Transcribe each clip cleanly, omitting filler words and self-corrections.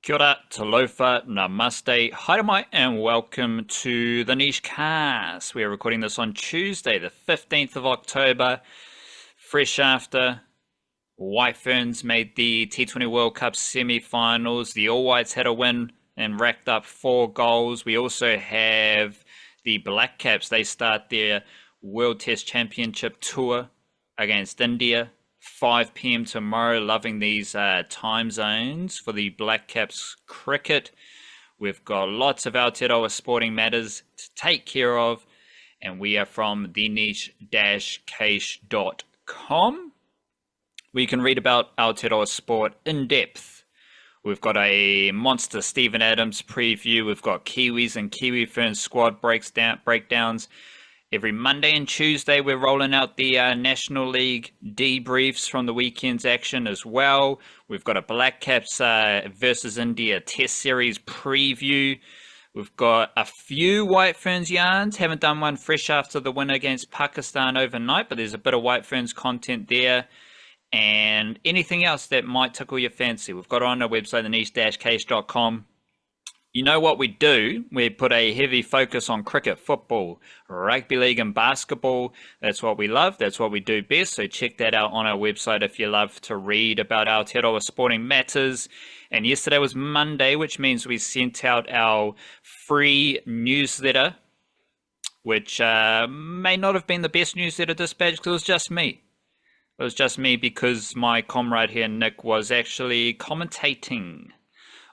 Kia ora, talofa, namaste, haere and welcome to the Nichecache. We are recording this on Tuesday, the 15th of October, fresh after White Ferns made the T20 World Cup semi-finals. The All Whites had a win and racked up 4 goals. We also have the Blackcaps. They start their World Test Championship tour against India. 5 p.m. tomorrow. Loving these time zones for the Blackcaps cricket. We've got lots of Aotearoa sporting matters to take care of, and we are from thenichecache.com, where you can read about Aotearoa sport in depth. We've got a monster Stephen Adams preview. We've got Kiwis and Kiwi Ferns squad breakdowns. Every Monday and Tuesday, we're rolling out the National League debriefs from the weekend's action as well. We've got a Blackcaps versus India Test Series preview. We've got a few White Ferns yarns. Haven't done one fresh after the win against Pakistan overnight, but there's a bit of White Ferns content there. And anything else that might tickle your fancy, we've got it on our website, theniche-cache.com. You know what we do? We put a heavy focus on cricket, football, rugby league and basketball. That's what we love. That's what we do best. So check that out on our website if you love to read about Aotearoa sporting matters. And yesterday was Monday, which means we sent out our free newsletter, which may not have been the best newsletter dispatch because it was just me. It was just me because my comrade here, Nick, was actually commentating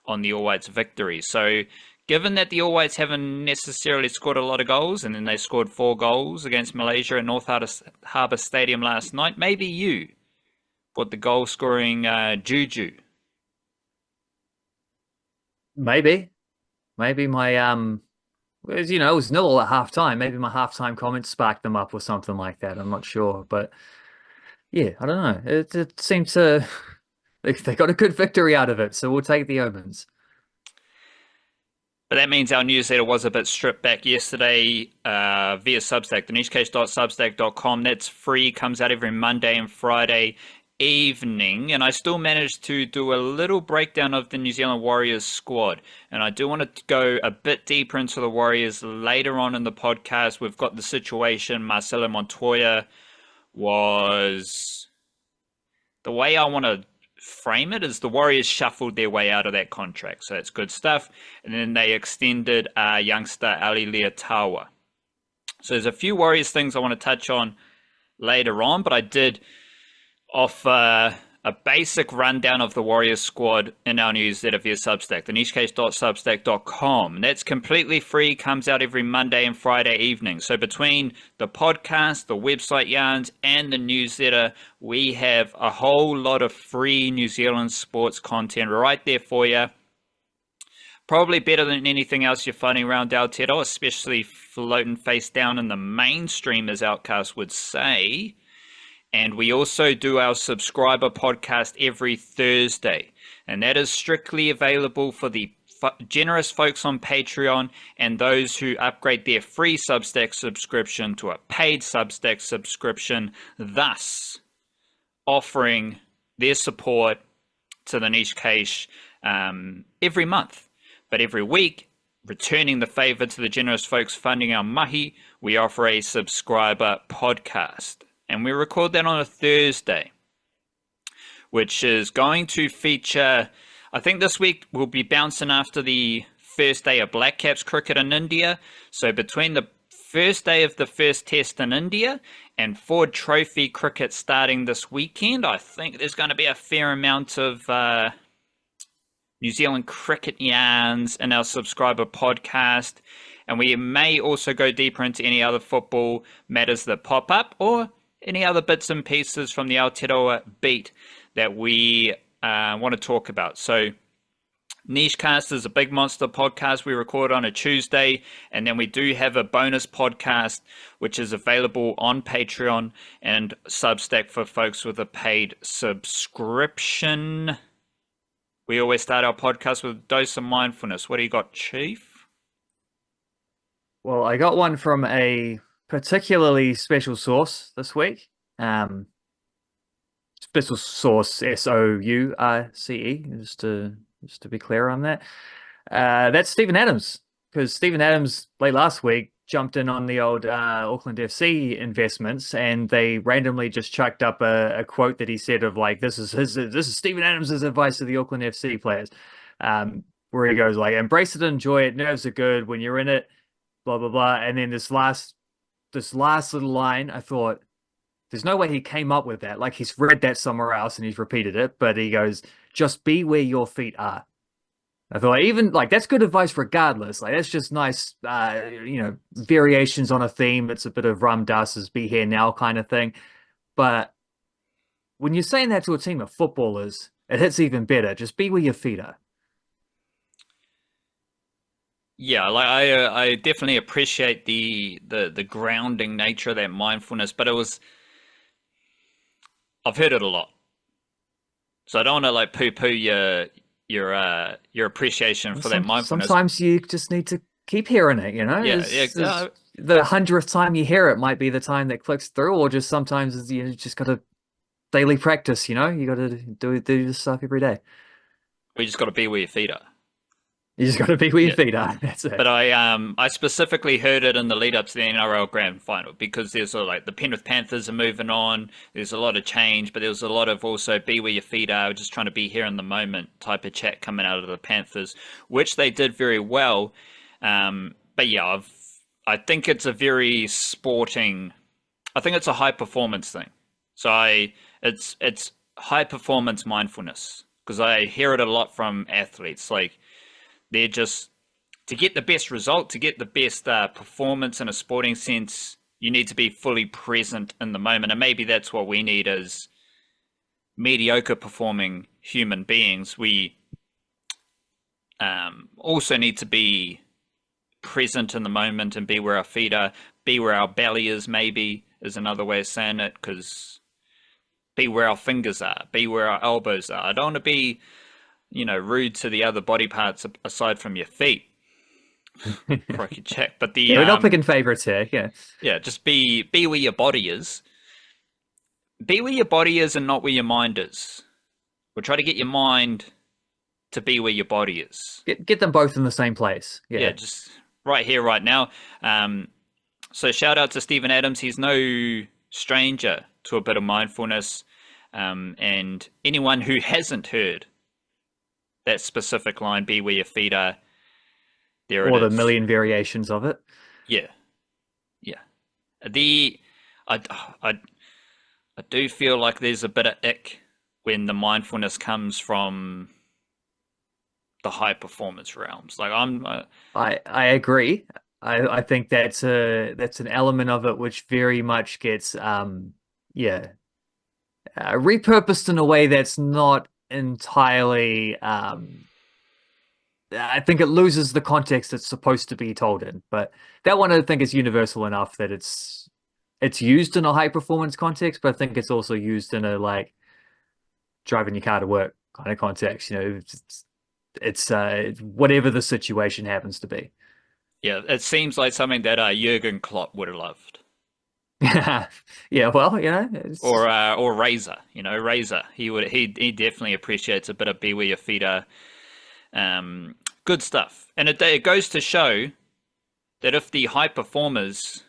on the All Whites victory. So given that the All Whites haven't necessarily scored a lot of goals, and then they scored 4 goals against Malaysia at North Harbour Stadium last night, maybe you put the goal scoring juju. Maybe my as you know, it was nil at halftime. Maybe my halftime comments sparked them up or something like that. I'm not sure, but yeah, I don't know. It seems to they got a good victory out of it, so we'll take the omens. But that means our newsletter was a bit stripped back yesterday via Substack, thenichecache.substack.com. That's free, comes out every Monday and Friday evening. And I still managed to do a little breakdown of the New Zealand Warriors squad. And I do want to go a bit deeper into the Warriors later on in the podcast. We've got the situation. Marcelo Montoya was... The way I want to frame it is the Warriors shuffled their way out of that contract, so that's good stuff. And then they extended youngster Ali Leotawa. So there's a few Warriors things I want to touch on later on, but I did offer a basic rundown of the Warriors squad in our newsletter via Substack, thenichecache.substack.com. And that's completely free, comes out every Monday and Friday evening. So between the podcast, the website yarns, and the newsletter, we have a whole lot of free New Zealand sports content right there for you. Probably better than anything else you're finding around Aotearoa, especially floating face down in the mainstream, as Outcast would say. And we also do our subscriber podcast every Thursday. And that is strictly available for the generous folks on Patreon and those who upgrade their free Substack subscription to a paid Substack subscription, thus offering their support to the Niche Cache every month. But every week, returning the favor to the generous folks funding our mahi, we offer a subscriber podcast. And we record that on a Thursday, which is going to feature, I think this week we'll be bouncing after the first day of Blackcaps cricket in India. So between the first day of the first test in India and Ford Trophy cricket starting this weekend, I think there's going to be a fair amount of New Zealand cricket yarns in our subscriber podcast. And we may also go deeper into any other football matters that pop up, or any other bits and pieces from the Aotearoa beat that we want to talk about. So Nichecast is a big monster podcast we record on a Tuesday, and then we do have a bonus podcast which is available on Patreon and Substack for folks with a paid subscription. We always start our podcast with a dose of mindfulness. What do you got, Chief? Well, I got one from a particularly special source this week. Special source, SOURCE, just to just to be clear on that. That's Stephen Adams, because Stephen Adams late last week jumped in on the old Auckland FC investments, and they randomly just chucked up a quote that he said of like, this is Stephen Adams' advice to the Auckland FC players, where he goes like, embrace it, enjoy it, nerves are good when you're in it, blah blah blah. And then this last little line, I thought, there's no way he came up with that. Like he's read that somewhere else and he's repeated it, but he goes, just be where your feet are. I thought even like that's good advice regardless. Like that's just nice, variations on a theme. It's a bit of Ram Dass's "Be Here Now" kind of thing. But when you're saying that to a team of footballers, it hits even better. Just be where your feet are. Yeah, like I definitely appreciate the grounding nature of that mindfulness, but I've heard it a lot, so I don't want to like poo-poo your appreciation for that mindfulness. Sometimes you just need to keep hearing it. Yeah, yeah, The 100th time you hear it might be the time that clicks through, or just sometimes you just got to daily practice. You got to do this stuff every day. we just got to be where your feet are. You just got to be where your Yeah. feet are. That's it. But I specifically heard it in the lead up to the NRL Grand Final because there's like the Penrith Panthers are moving on. There's a lot of change, but there was a lot of also be where your feet are, just trying to be here in the moment type of chat coming out of the Panthers, which they did very well. But yeah, I think it's a very sporting. I think it's a high performance thing. So it's high performance mindfulness because I hear it a lot from athletes. Like they're just to get the best result, to get the best performance in a sporting sense, you need to be fully present in the moment. And maybe that's what we need as mediocre performing human beings. We also need to be present in the moment and be where our feet are, be where our belly is, maybe, is another way of saying it, because be where our fingers are, be where our elbows are. I don't want to be, rude to the other body parts aside from your feet. Crikey check. But Yeah, we're not picking favorites here. Yeah. yeah, just be where your body is. Be where your body is and not where your mind is. We'll try to get your mind to be where your body is. Get them both in the same place. Yeah, Yeah. just right here, right now. So shout out to Stephen Adams. He's no stranger to a bit of mindfulness. And anyone who hasn't heard that specific line, be where your feet are, there it Or the is. million variations of it. Yeah. Yeah. I do feel like there's a bit of ick when the mindfulness comes from the high performance realms. Like I agree. I think that's an element of it which very much gets repurposed in a way that's not entirely I think it loses the context it's supposed to be told in. But that one I think is universal enough that it's used in a high performance context, but I think it's also used in a like driving your car to work kind of context. It's whatever the situation happens to be. yeah, it seems like something that Jurgen Klopp would have loved. Yeah, well, Or Razor, Razor. He definitely appreciates a bit of be where your feet are. Good stuff. And it goes to show that if the high performers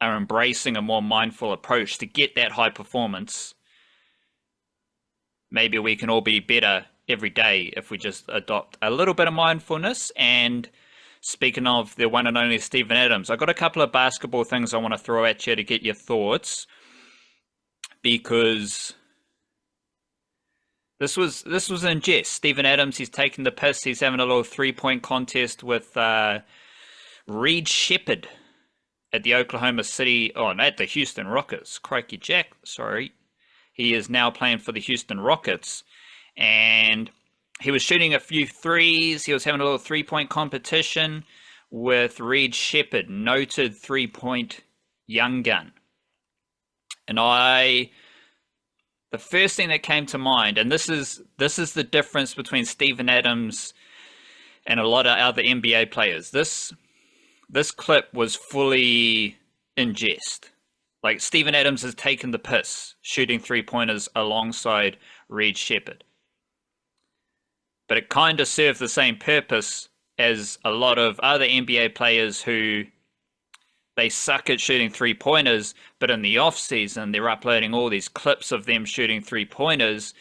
are embracing a more mindful approach to get that high performance, maybe we can all be better every day if we just adopt a little bit of mindfulness. And speaking of the one and only Stephen Adams, I've got a couple of basketball things I want to throw at you to get your thoughts, because this was in jest. Stephen Adams, he's taking the piss. He's having a little 3-point contest with Reed Shepherd at the at the Houston Rockets. Crikey Jack, sorry. He is now playing for the Houston Rockets, and he was shooting a few threes. He was having a little 3-point competition with Reed Shepherd, noted 3-point young gun. And the first thing that came to mind, and this is the difference between Stephen Adams and a lot of other NBA players. This clip was fully in jest. Like, Stephen Adams has taken the piss shooting 3-pointers alongside Reed Shepherd. but it kind of served the same purpose as a lot of other NBA players who they suck at shooting three pointers, but in the off season they're uploading all these clips of them shooting three pointers,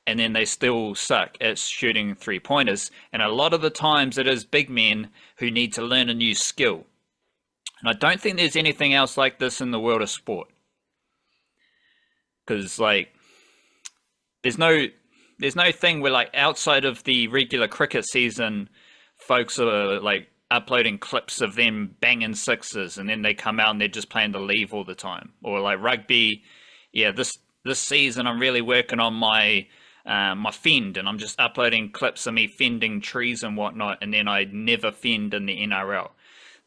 and then they still suck at shooting three pointers. And a lot of the times it is big men who need to learn a new skill. And I don't think there's anything else like this in the world of sport. Because like there's no thing where like outside of the regular cricket season, folks are like uploading clips of them banging sixes, and then they come out and they're just playing the leave all the time. Or like rugby, yeah, this season I'm really working on my fend, and I'm just uploading clips of me fending trees and whatnot, and then I never fend in the NRL.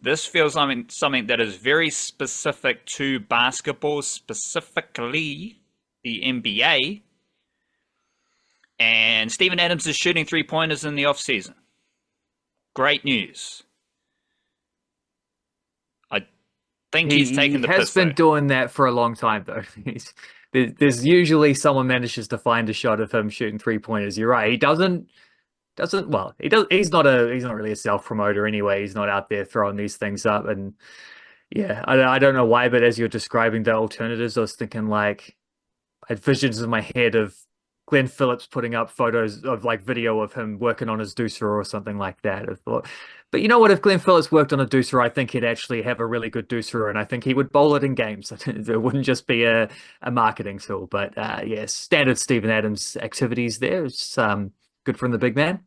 This feels like something that is very specific to basketball, specifically the NBA. And Steven Adams is shooting three pointers in the off season. Great news. I think he's taken the piss. He has been doing that for a long time, though. There's usually someone manages to find a shot of him shooting three pointers. You're right. He doesn't. Well, he's not really a self promoter anyway. He's not out there throwing these things up. And yeah, I don't know why, but as you're describing the alternatives, I was thinking like I had visions in my head of Glenn Phillips putting up photos of like video of him working on his deucer or something like that. I thought, but you know what? If Glenn Phillips worked on a deucer, I think he'd actually have a really good deucer, and I think he would bowl it in games. It wouldn't just be a marketing tool. But yes, standard Steven Adams activities there. It's good from the big man.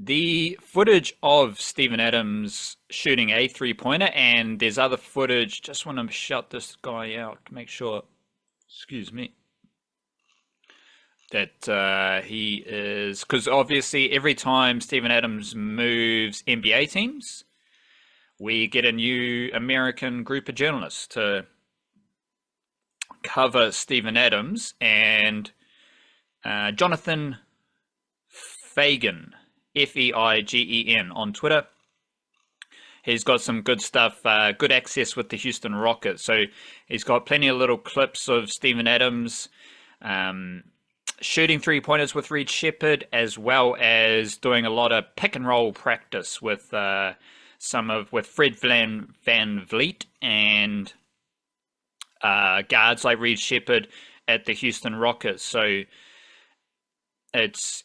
The footage of Steven Adams shooting a three-pointer, and there's other footage. Just want to shut this guy out to make sure, excuse me, that he is, because obviously every time Steven Adams moves NBA teams, we get a new American group of journalists to cover Steven Adams. And Jonathan Feigen, Feigen on Twitter, he's got some good stuff, good access with the Houston Rockets. So he's got plenty of little clips of Steven Adams shooting three-pointers with Reed Shepherd, as well as doing a lot of pick and roll practice with with Fred Van Vliet and guards like Reed Shepherd at the Houston Rockets. So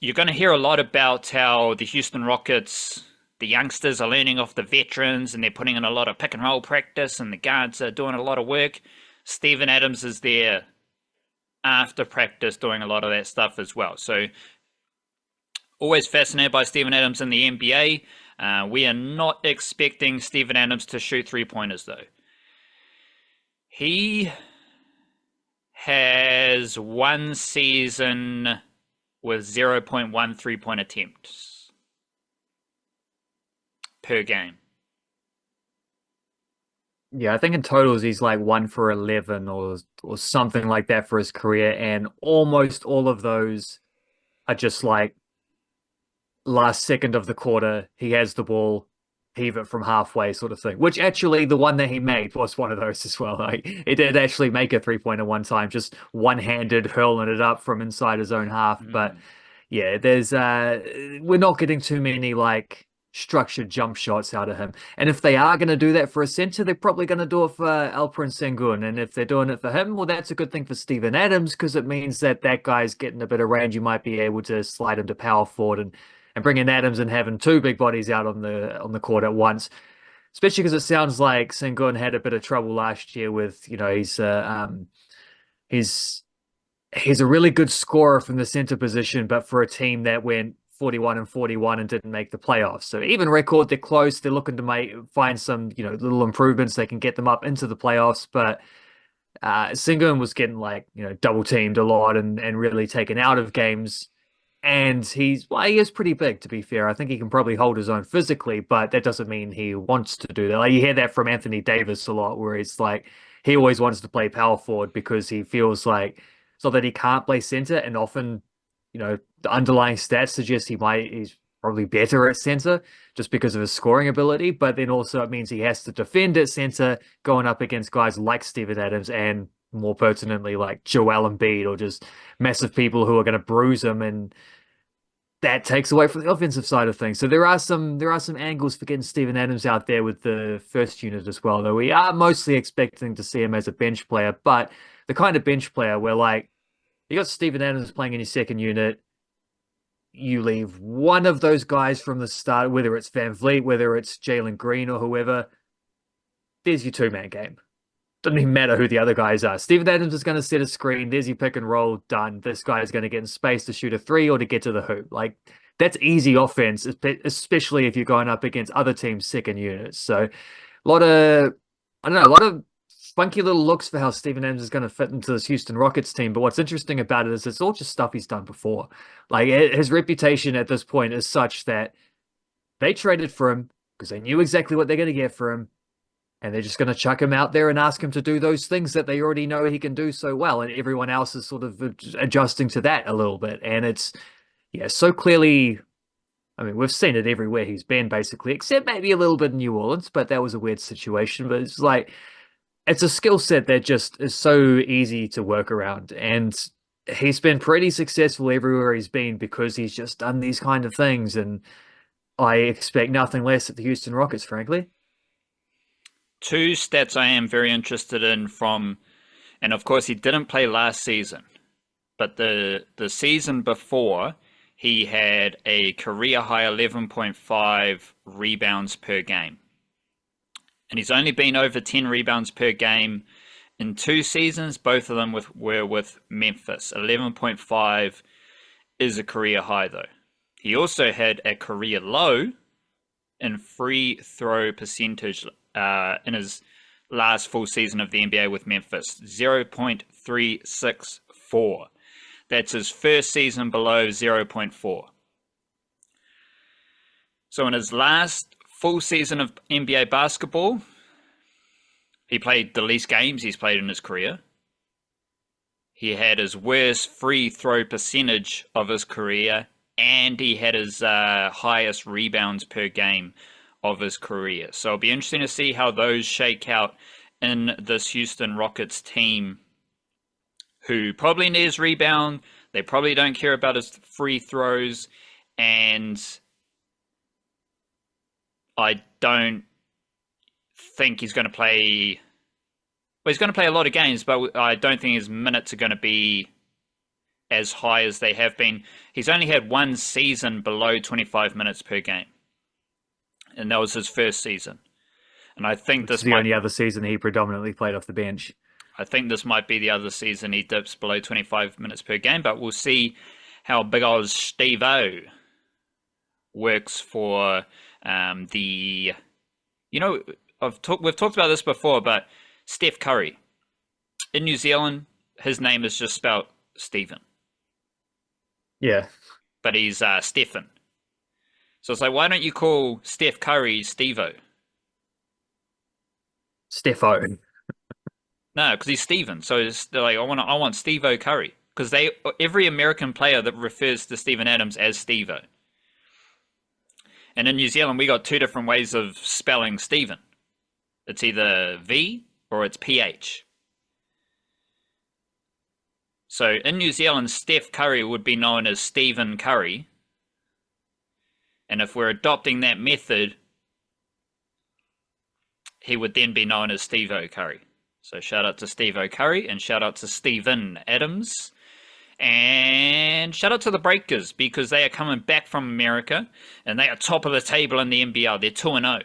you're going to hear a lot about how the Houston Rockets, the youngsters are learning off the veterans, and they're putting in a lot of pick and roll practice, and the guards are doing a lot of work. Steven Adams is there after practice doing a lot of that stuff as well. So always fascinated by Steven Adams in the NBA. We are not expecting Steven Adams to shoot three-pointers, though. He has one season with 0.1 three-point attempts per game. Yeah, I think in totals he's like 1 for 11 or something like that for his career, and almost all of those are just like last second of the quarter, he has the ball, heave it from halfway sort of thing. Which actually the one that he made was one of those as well. Like he did actually make a three-pointer one time, just one-handed hurling it up from inside his own half. But yeah, we're not getting too many like structured jump shots out of him. And if they are going to do that for a center, they're probably going to do it for Alperen Sengun. And if they're doing it for him, well, that's a good thing for Steven Adams, because it means that guy's getting a bit of range. You might be able to slide him to power forward and bring in Adams and having two big bodies out on the court at once. Especially because it sounds like Sengun had a bit of trouble last year with, he's a really good scorer from the center position, but for a team that went 41 and 41 and didn't make the playoffs. So even record, they're close. They're looking to find some, little improvements. They can get them up into the playoffs. But Sengun was getting double teamed a lot and really taken out of games. And he is pretty big, to be fair. I think he can probably hold his own physically, but that doesn't mean he wants to do that. Like you hear that from Anthony Davis a lot, where it's like he always wants to play power forward because he feels like it's not that he can't play center, and often the underlying stats suggest he's probably better at center just because of his scoring ability. But then also it means he has to defend at center going up against guys like Steven Adams and more pertinently like Joel Embiid, or just massive people who are going to bruise him. And that takes away from the offensive side of things. So there are some angles for getting Steven Adams out there with the first unit as well, though we are mostly expecting to see him as a bench player, but the kind of bench player where like you got Steven Adams playing in your second unit, you leave one of those guys from the start, whether it's Van Vliet, whether it's Jalen Green or whoever, there's your two-man game. Doesn't even matter who the other guys are. Steven Adams is going to set a screen. There's your pick and roll, done. This guy is going to get in space to shoot a three or to get to the hoop. Like, that's easy offense, especially if you're going up against other teams' second units. So, a lot of, I don't know, a lot of funky little looks for how Steven Adams is going to fit into this Houston Rockets team. But what's interesting about it is it's all just stuff he's done before. Like, his reputation at this point is such that they traded for him because they knew exactly what they're going to get for him. And they're just going to chuck him out there and ask him to do those things that they already know he can do so well. And everyone else is sort of adjusting to that a little bit. And it's, yeah, so clearly, I mean, we've seen it everywhere he's been, basically, except maybe a little bit in New Orleans, but that was a weird situation. But it's like, it's a skill set that just is so easy to work around. And he's been pretty successful everywhere he's been because he's just done these kind of things. And I expect nothing less at the Houston Rockets, frankly. Two stats I am very interested in from, and of course he didn't play last season, but the season before he had a career high 11.5 rebounds per game. And he's only been over 10 rebounds per game in 2 seasons. Both of them were with Memphis. 11.5 is a career high though. He also had a career low in free throw percentage in his last full season of the NBA with Memphis, 0.364. That's his first season below 0.4. So in his last full season of NBA basketball, he played the least games he's played in his career. He had his worst free throw percentage of his career, and he had his highest rebounds per game of his career. So it'll be interesting to see how those shake out in this Houston Rockets team, who probably needs rebound. They probably don't care about his free throws, and I don't think he's going to play. Well, he's going to play a lot of games, but I don't think his minutes are going to be as high as they have been. He's only had one season below 25 minutes per game, and that was his first season. And I think this is the only other season he predominantly played off the bench. I think this might be the other season he dips below 25 minutes per game, but we'll see how big old Steve-O works for the... You know, we've talked about this before, but Steph Curry. In New Zealand, his name is just spelled Stephen. Yeah. But he's Stephen. So it's like, why don't you call Steph Curry Steve-O? Steph-O. No, because he's Stephen. So it's like, I want Steve-O Curry. Because every American player that refers to Steven Adams as Steve-O. And in New Zealand, we got 2 different ways of spelling Stephen. It's either V or it's PH. So in New Zealand, Steph Curry would be known as Stephen Curry. And if we're adopting that method, he would then be known as Steve-O Curry. So shout out to Steve-O Curry and shout out to Steven Adams. And shout out to the Breakers because they are coming back from America and they are top of the table in the NBL. They're 2-0.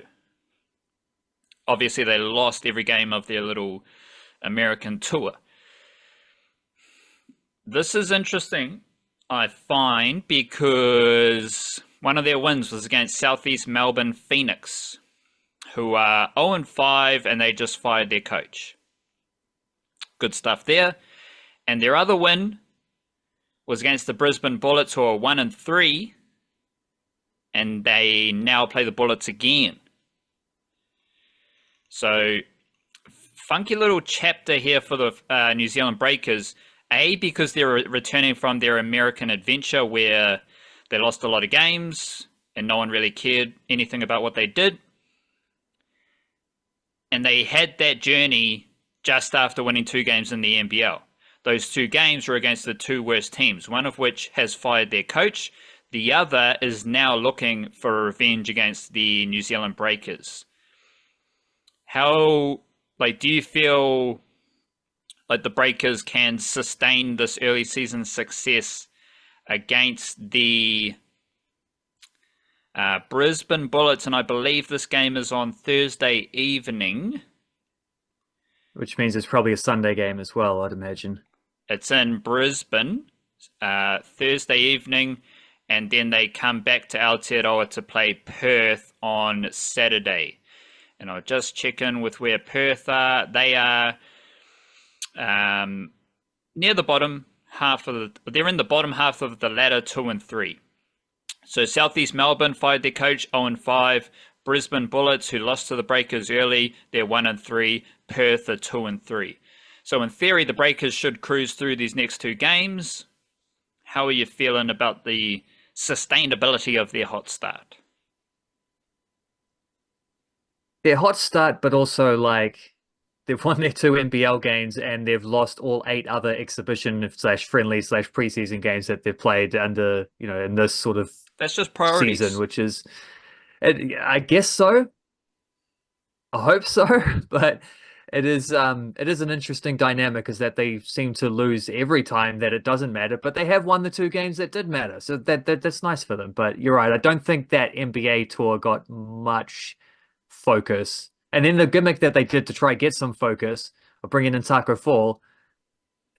Obviously, they lost every game of their little American tour. This is interesting, I find, because one of their wins was against Southeast Melbourne Phoenix, who are 0-5 and they just fired their coach. Good stuff there. And their other win was against the Brisbane Bullets, who are 1-3, and they now play the Bullets again. So, funky little chapter here for the New Zealand Breakers. A, because they're returning from their American adventure where they lost a lot of games and no one really cared anything about what they did. And they had that journey just after winning 2 games in the NBL. Those 2 games were against the 2 worst teams, one of which has fired their coach, The other is now looking for revenge against the New Zealand Breakers. How, like, do you feel like the Breakers can sustain this early season success against the Brisbane Bullets? And I believe this game is on Thursday evening. Which means it's probably a Sunday game as well, I'd imagine. It's in Brisbane, Thursday evening, and then they come back to Aotearoa to play Perth on Saturday. And I'll just check in with where Perth are. They are near the bottom half of they're in the bottom half of the ladder, 2 and 3. So Southeast Melbourne fired their coach 0 and 5. Brisbane Bullets, who lost to the Breakers early, they're 1 and 3. Perth are 2 and 3. So in theory, the Breakers should cruise through these next 2 games. How are you feeling about the sustainability of their hot start? Their hot start, but also like they've won their 2 NBL games and they've lost all 8 other exhibition slash friendly slash preseason games that they've played under, in this sort of That's just priorities. season, which is, I guess so. I hope so, but it is an interesting dynamic is that they seem to lose every time that it doesn't matter, but they have won the 2 games that did matter. So that's nice for them. But you're right. I don't think that NBA tour got much focus. And then the gimmick that they did to try get some focus of bringing in Taco Fall,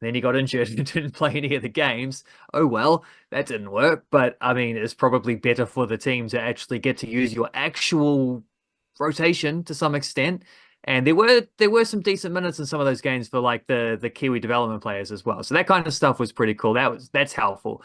then he got injured and didn't play any of the games. Oh, well, that didn't work. But I mean, it's probably better for the team to actually get to use your actual rotation to some extent. And there were some decent minutes in some of those games for like the Kiwi development players as well. So that kind of stuff was pretty cool. That's helpful.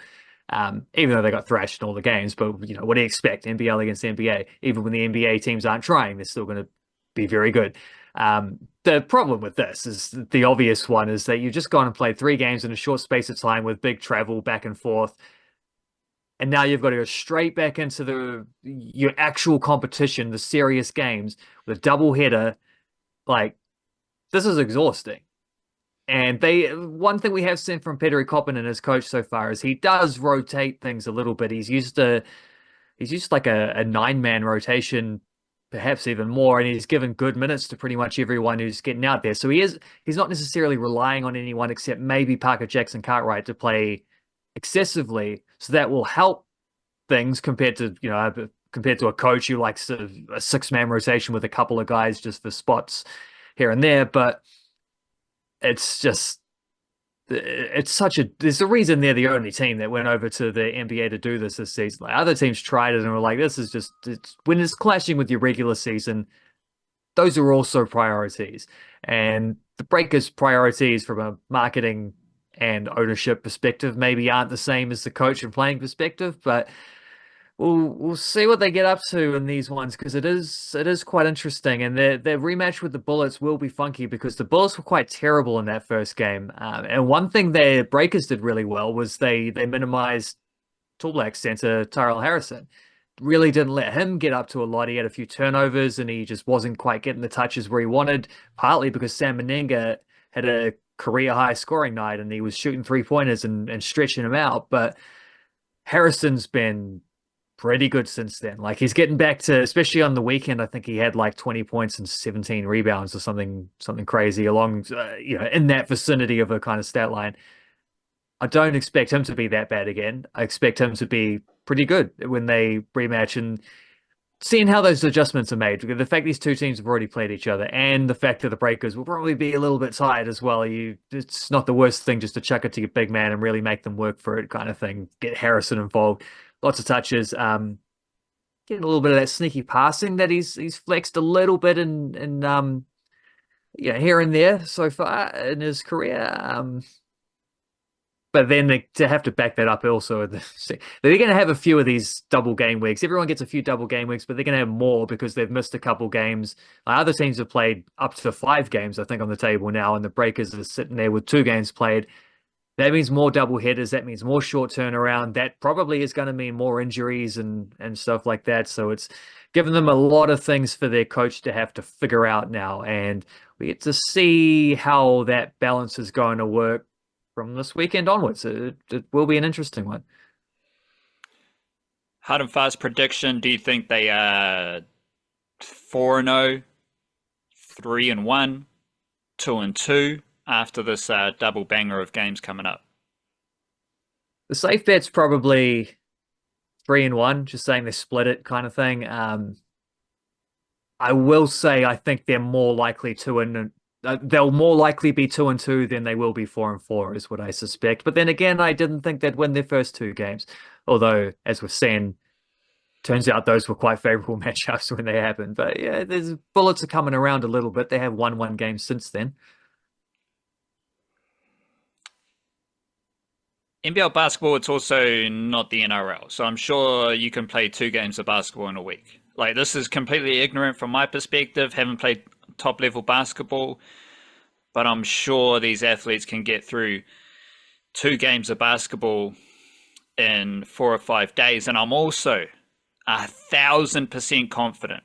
Even though they got thrashed in all the games, but what do you expect? NBL against NBA. Even when the NBA teams aren't trying, they're still going to be very good. The problem with this is the obvious one is that you've just gone and played 3 games in a short space of time with big travel back and forth. And now you've got to go straight back into your actual competition, the serious games, with a double header. Like, this is exhausting. And one thing we have seen from Petteri Koppinen as coach so far is he does rotate things a little bit. He's used like a 9-man rotation, perhaps even more, and he's given good minutes to pretty much everyone who's getting out there. So he's not necessarily relying on anyone except maybe Parker Jackson Cartwright to play excessively. So that will help things compared to a coach who likes a 6-man rotation with a couple of guys just for spots here and there. But it's just, there's a reason they're the only team that went over to the NBA to do this season. Like, other teams tried it and were like, this is just, when it's clashing with your regular season, those are also priorities. And the Breakers' priorities from a marketing and ownership perspective maybe aren't the same as the coach and playing perspective, but we'll see what they get up to in these ones, because it is quite interesting. And their rematch with the Bullets will be funky because the Bullets were quite terrible in that first game. And one thing the Breakers did really well was they minimized Tall Black center Tyrell Harrison. Really didn't let him get up to a lot. He had a few turnovers and he just wasn't quite getting the touches where he wanted, partly because Sam Meninga had a career high scoring night and he was shooting 3-pointers and stretching him out. But Harrison's been pretty good since then. Like, he's getting back to, especially on the weekend, I think he had like 20 points and 17 rebounds or something crazy along, in that vicinity of a kind of stat line. I don't expect him to be that bad again. I expect him to be pretty good when they rematch, and seeing how those adjustments are made. The fact these 2 teams have already played each other and the fact that the Breakers will probably be a little bit tired as well. It's not the worst thing just to chuck it to your big man and really make them work for it kind of thing. Get Harrison involved. Lots of touches. Getting a little bit of that sneaky passing that he's flexed a little bit in here and there so far in his career. But then to have to back that up also, they're going to have a few of these double game weeks. Everyone gets a few double game weeks, but they're going to have more because they've missed a couple games. Other teams have played up to 5 games, I think, on the table now, and the Breakers are sitting there with 2 games played. That means more double headers. That means more short turnaround. That probably is going to mean more injuries and stuff like that. So it's given them a lot of things for their coach to have to figure out now. And we get to see how that balance is going to work from this weekend onwards. It will be an interesting one. hard and fast prediction. Do you think they are 4-0, 3-1, 2-2 after this double banger of games coming up? The safe bet's probably 3-1, just saying they split it kind of thing. I will say I think they're more likely they'll more likely be 2-2 than they will be 4-4 is what I suspect. But then again, I didn't think they'd win their first two games. Although, as we've seen, turns out those were quite favorable matchups when they happened. But yeah, there's bullets are coming around a little bit. They have won one game since then. NBL basketball, it's also not the NRL, so I'm sure you can play two games of basketball in a week. Like, this is completely ignorant from my perspective, haven't played top level basketball, but I'm sure these athletes can get through two games of basketball in 4 or 5 days. And I'm also 1,000% confident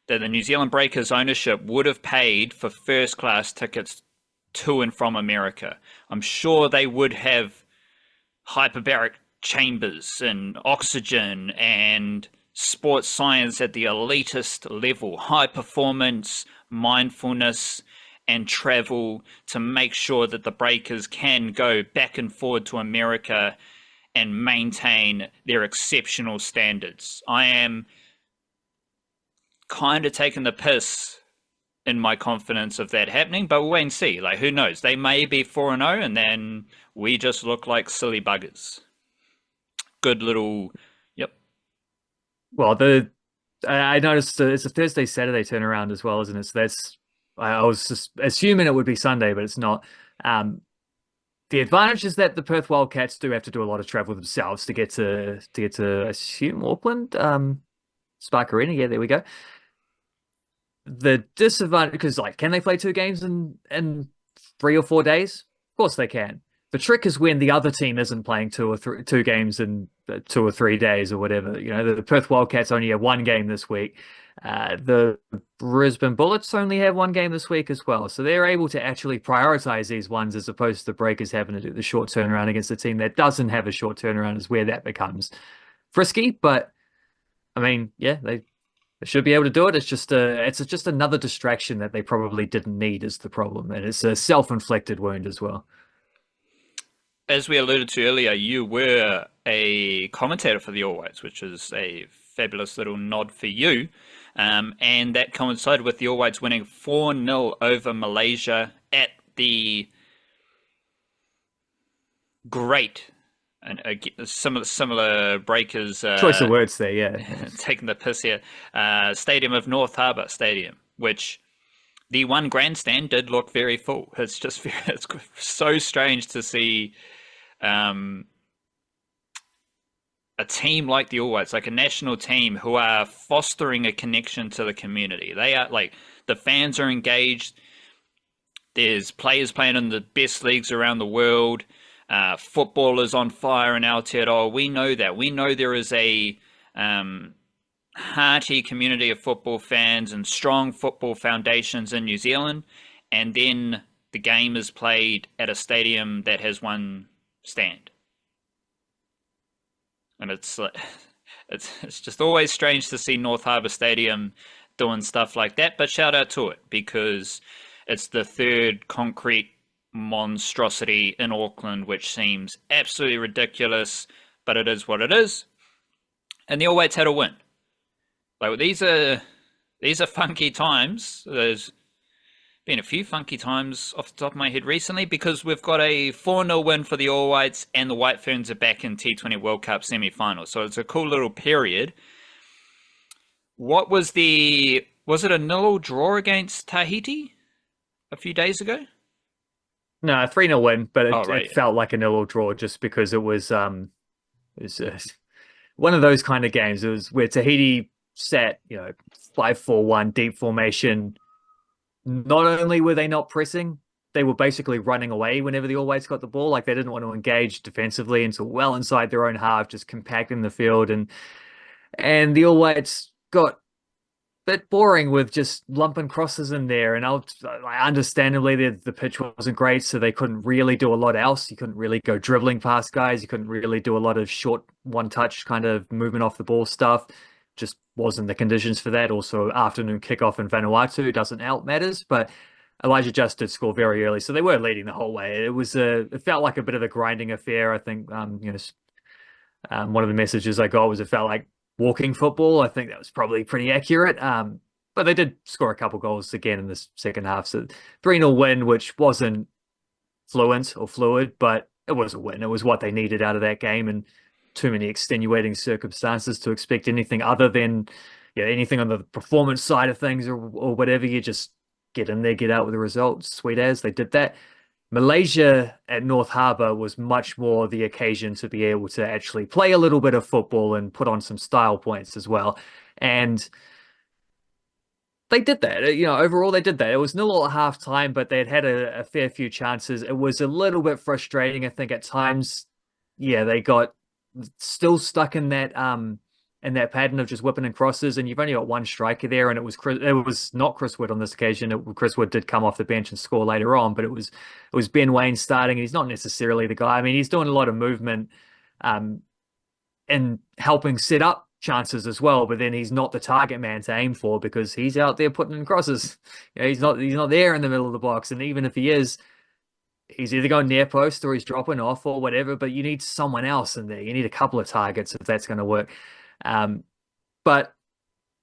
that the New Zealand Breakers ownership would have paid for first class tickets to and from America. I'm sure they would have hyperbaric chambers and oxygen and sports science at the elitist level, high performance, mindfulness, and travel to make sure that the Breakers can go back and forward to America and maintain their exceptional standards. I am kind of taking the piss in my confidence of that happening, but we'll wait and see. Like, who knows? They may be 4-0 and then we just look like silly buggers. Good little, yep. Well, I noticed it's a Thursday, Saturday turnaround as well, isn't it? So I was just assuming it would be Sunday, but it's not. The advantage is that the Perth Wildcats do have to do a lot of travel themselves to get to assume Auckland, Spark Arena. Yeah, there we go. The disadvantage, because like, can they play two games in 3 or 4 days? Of course they can. The trick is when the other team isn't playing two games in 2 or 3 days or whatever. You know, the Perth Wildcats only have one game this week. The Brisbane Bullets only have one game this week as well. So they're able to actually prioritize these ones as opposed to the Breakers having to do the short turnaround against a team that doesn't have a short turnaround is where that becomes frisky. But I mean, yeah, they should be able to do it. It's just another distraction that they probably didn't need is the problem. And it's a self-inflicted wound as well. As we alluded to earlier, you were a commentator for the All Whites, which is a fabulous little nod for you. And that coincided with the All Whites winning 4-0 over Malaysia at the great, and similar Breakers. Choice of words there, yeah. Taking the piss here. Stadium of North Harbour Stadium, which the one grandstand did look very full. It's so strange to see a team like the All Whites, like a national team who are fostering a connection to the community. They are like, the fans are engaged. There's players playing in the best leagues around the world. Football is on fire in Aotearoa. We know that. We know there is a hearty community of football fans and strong football foundations in New Zealand. And then the game is played at a stadium that has one stand. And it's just always strange to see North Harbour Stadium doing stuff like that. But shout out to it, because it's the third concrete monstrosity in Auckland, which seems absolutely ridiculous, but it is what it is. And the All Whites had a win. Like, these are funky times. There's been a few funky times off the top of my head recently, because we've got a 4-0 win for the All Whites and the White Ferns are back in T20 World Cup semi-final. So it's a cool little period. Was it a 0-0 draw against Tahiti a few days ago? No, 3-0 win, but right. It felt like a 0-0 draw just because it was one of those kind of games. It was where Tahiti sat, 5-4-1 deep formation. Not only were they not pressing, they were basically running away whenever the All Whites got the ball. Like, they didn't want to engage defensively until well inside their own half, just compacting the field. And the All Whites got bit boring with just lumping crosses in there. And understandably, the pitch wasn't great, so they couldn't really do a lot else. You couldn't really go dribbling past guys. You couldn't really do a lot of short one-touch kind of movement off the ball stuff. Just wasn't the conditions for that. Also, afternoon kickoff in Vanuatu doesn't help matters, but Elijah just did score very early, so they were leading the whole way. It felt like a bit of a grinding affair. I think one of the messages I got was it felt like walking football. I think that was probably pretty accurate. But they did score a couple goals again in the second half. So 3-0 win, which wasn't fluent or fluid, but it was a win. It was what they needed out of that game, and too many extenuating circumstances to expect anything other than anything on the performance side of things or whatever. You just get in there, get out with the results. Sweet as they did that. Malaysia at North Harbour was much more the occasion to be able to actually play a little bit of football and put on some style points as well. And they did that. Overall, they did that. It was 0 at half time, but they had a fair few chances. It was a little bit frustrating, I think, at times. Yeah, they got still stuck in that pattern of just whipping and crosses, and you've only got one striker there, and it was not Chris Wood on this occasion. Chris Wood did come off the bench and score later on, but it was Ben Waine starting, and he's not necessarily the guy. I mean, he's doing a lot of movement and helping set up chances as well, but then he's not the target man to aim for because he's out there putting in crosses. He's not there in the middle of the box, and even if he is, he's either going near post or he's dropping off or whatever, but you need someone else in there. You need a couple of targets if that's going to work. But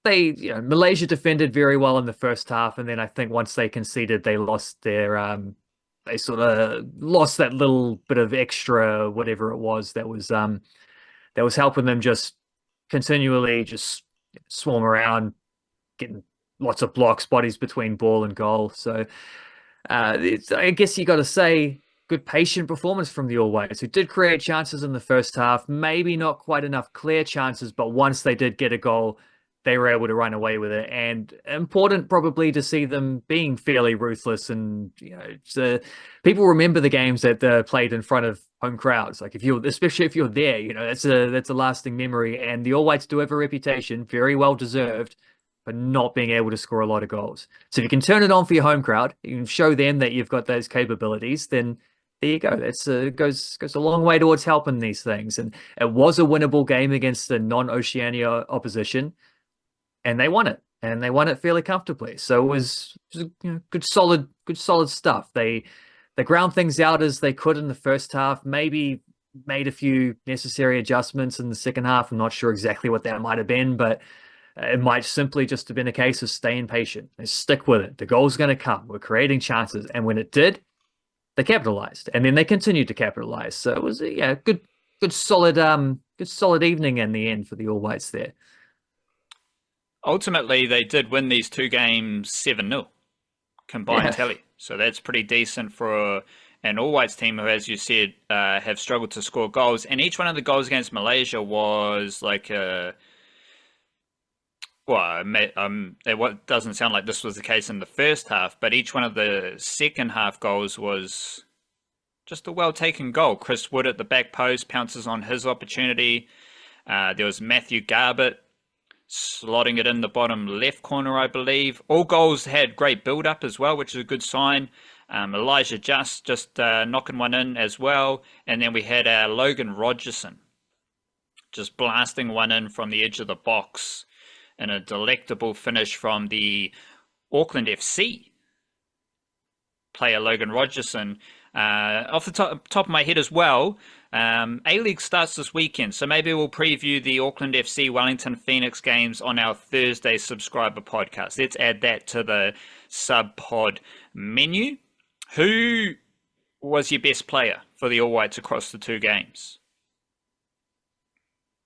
Malaysia defended very well in the first half, and then I think once they conceded, they lost they sort of lost that little bit of extra whatever it was that was helping them just continually just swarm around, getting lots of blocks, bodies between ball and goal. So I guess you got to say good patient performance from the All Whites, who did create chances in the first half, maybe not quite enough clear chances, but once they did get a goal, they were able to run away with it. And important probably to see them being fairly ruthless. And people remember the games that they played in front of home crowds. Like especially if you're there, that's a lasting memory. And the All Whites do have a reputation, very well deserved, for not being able to score a lot of goals. So if you can turn it on for your home crowd, you can show them that you've got those capabilities, then there you go. That's goes a long way towards helping these things. And it was a winnable game against the non-Oceania opposition, and they won it. And they won it fairly comfortably. So it was good, solid stuff. They ground things out as they could in the first half, maybe made a few necessary adjustments in the second half. I'm not sure exactly what that might have been, but it might simply just have been a case of staying patient and stick with it. The goal's going to come. We're creating chances. And when it did, they capitalized. And then they continued to capitalize. So it was a good solid evening in the end for the All Whites there. Ultimately, they did win these two games 7-0 combined tally. So that's pretty decent for an All Whites team who, as you said, have struggled to score goals. And each one of the goals against Malaysia was like it doesn't sound like this was the case in the first half, but each one of the second half goals was just a well-taken goal. Chris Wood at the back post pounces on his opportunity. There was Matthew Garbutt slotting it in the bottom left corner, I believe. All goals had great build-up as well, which is a good sign. Elijah just knocking one in as well. And then we had Logan Rogerson just blasting one in from the edge of the box and a delectable finish from the Auckland FC player Logan Rogerson. Off the top of my head as well, A-League starts this weekend, so maybe we'll preview the Auckland FC Wellington Phoenix games on our Thursday subscriber podcast. Let's add that to the sub-pod menu. Who was your best player for the All Whites across the two games?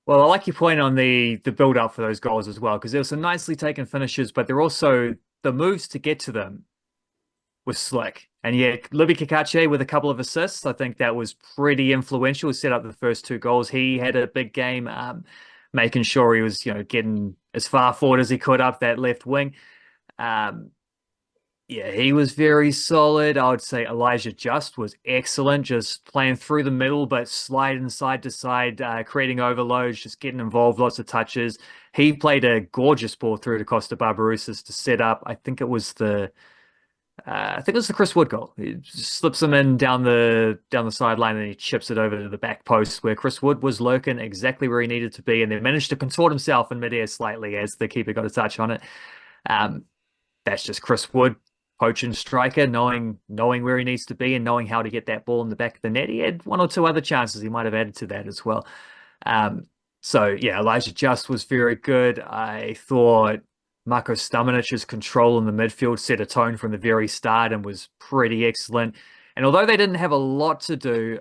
Well, I like your point on the build-up for those goals as well, because there were some nicely taken finishes, but they're also the moves to get to them was slick. And yeah, Libby Cacace with a couple of assists. I think that was pretty influential. Set up the first two goals. He had a big game, making sure he was, getting as far forward as he could up that left wing. Yeah, he was very solid. I would say Elijah Just was excellent, just playing through the middle, but sliding side to side, creating overloads, just getting involved, lots of touches. He played a gorgeous ball through to Costa Barbarouses to set up. I think it was the Chris Wood goal. He just slips him in down the sideline and he chips it over to the back post where Chris Wood was lurking exactly where he needed to be and then managed to contort himself in midair slightly as the keeper got a touch on it. Um, that's just Chris Wood, poaching striker, knowing where he needs to be and knowing how to get that ball in the back of the net. He had one or two other chances he might have added to that as well. Um, so yeah, Elijah Just was very good. I thought Marko Stamenic's control in the midfield set a tone from the very start and was pretty excellent. And although they didn't have a lot to do,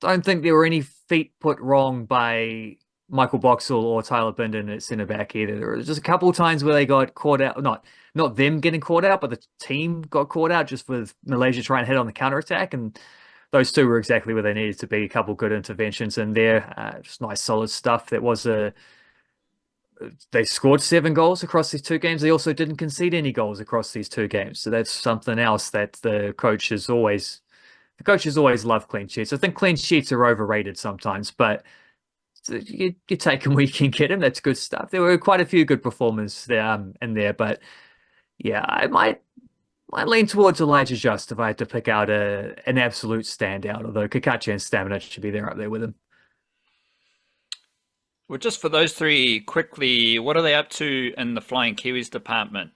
don't think there were any feet put wrong by Michael Boxall or Tyler Bindon at centre back either. There was just a couple of times where they got caught out, not them getting caught out, but the team got caught out just with Malaysia trying to hit on the counter attack, and those two were exactly where they needed to be. A couple of good interventions in there, just nice solid stuff. They scored 7 goals across these 2 games. They also didn't concede any goals across these 2 games, so that's something else that the coaches always love clean sheets. I think clean sheets are overrated sometimes, but you take them where you can get them. That's good stuff. There were quite a few good performers there, in there, but yeah, I might lean towards Elijah Just if I had to pick out an absolute standout. Although Cacace and Stamenic should be there up there with him. Well, just for those three, quickly, what are they up to in the Flying Kiwis department?